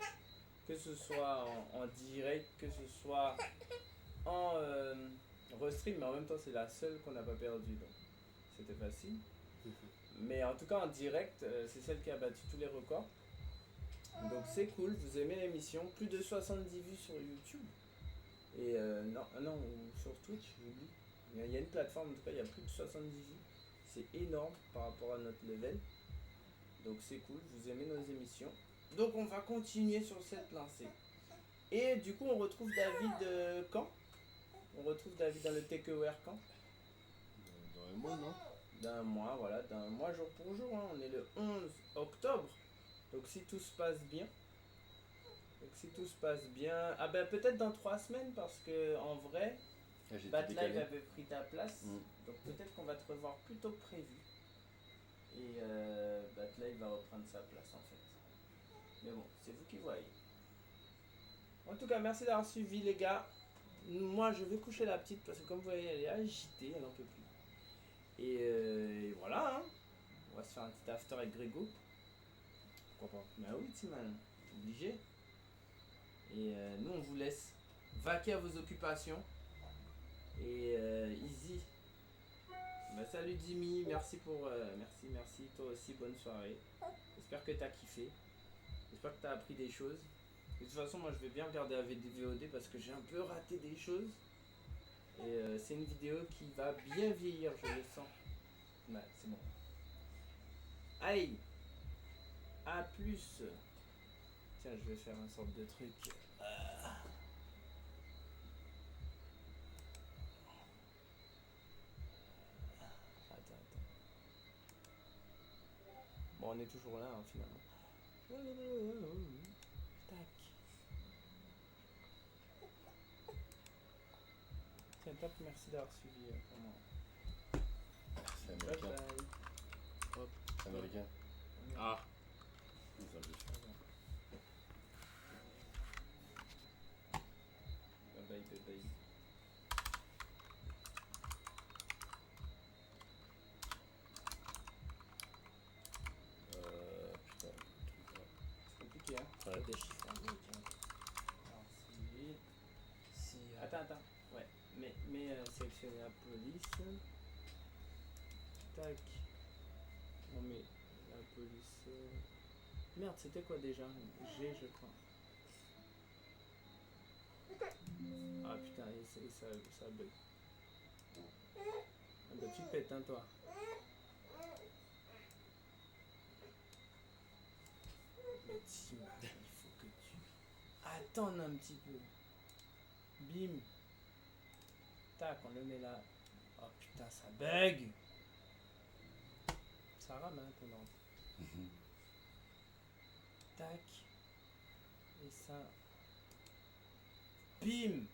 Que ce soit en direct, que ce soit en restream, mais en même temps, c'est la seule qu'on n'a pas perdue. Donc, c'était facile. Mais en tout cas, en direct, c'est celle qui a battu tous les records. Donc, c'est cool. Vous aimez l'émission. Plus de 70 vues sur YouTube. Et non, sur Twitch, j'oublie. Il y a une plateforme, en tout cas, il y a plus de 70 vues. C'est énorme par rapport à notre level. Donc c'est cool, vous aimez nos émissions. Donc on va continuer sur cette lancée. Et du coup on retrouve David quand? On retrouve David dans le Takeaware quand? Dans un mois, non? D'un mois, voilà, d'un mois jour pour jour. Hein. On est le 11 octobre. Donc si tout se passe bien. Ah ben peut-être dans 3 semaines parce que en vrai, Ah, j'ai été Batlive décalé. avait pris ta place. Donc peut-être qu'on va te revoir plus tôt que prévu. Et Batlive va reprendre sa place en fait. Mais bon, c'est vous qui voyez. En tout cas, merci d'avoir suivi les gars. Moi, je vais coucher la petite parce que comme vous voyez, elle est agitée, elle en peut plus. Et voilà, hein. On va se faire un petit after avec Grégo. Pourquoi pas? Bah oui, Timan, obligé. Et nous, on vous laisse vaquer à vos occupations. Et Easy, Bah, salut Jimmy, merci pour. Merci, toi aussi, bonne soirée. J'espère que t'as kiffé. J'espère que t'as appris des choses. De toute façon, moi je vais bien regarder la VOD parce que j'ai un peu raté des choses. Et c'est une vidéo qui va bien vieillir, je le sens. Ouais, c'est bon. Allez, à plus. Tiens, je vais faire une sorte de truc. Attends. Bon, on est toujours là, hein, finalement. Tac. Tiens, top, merci d'avoir suivi pour moi. C'est Bye américain. bye. Hop. C'est américain. Ah, Ils ont juste- Bye bye. Putain. C'est compliqué, hein. Ouais. des chiffres américains. Alors, si. Si. Attends. Ouais. Mais sélectionner la police. Tac. Non, mais la police. Merde, c'était quoi déjà? G, je crois. Ah putain, et ça bug. Ah bah tu pètes, hein, toi. Mais Tim, il faut que tu attendes un petit peu. Bim. Tac, on le met là. Oh putain, ça bug. Ça rame, hein, ton ordre. Tac. Et ça. Bim.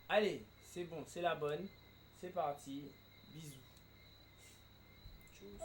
Allez, c'est bon, c'est la bonne. C'est parti. Bisous. Tchuss.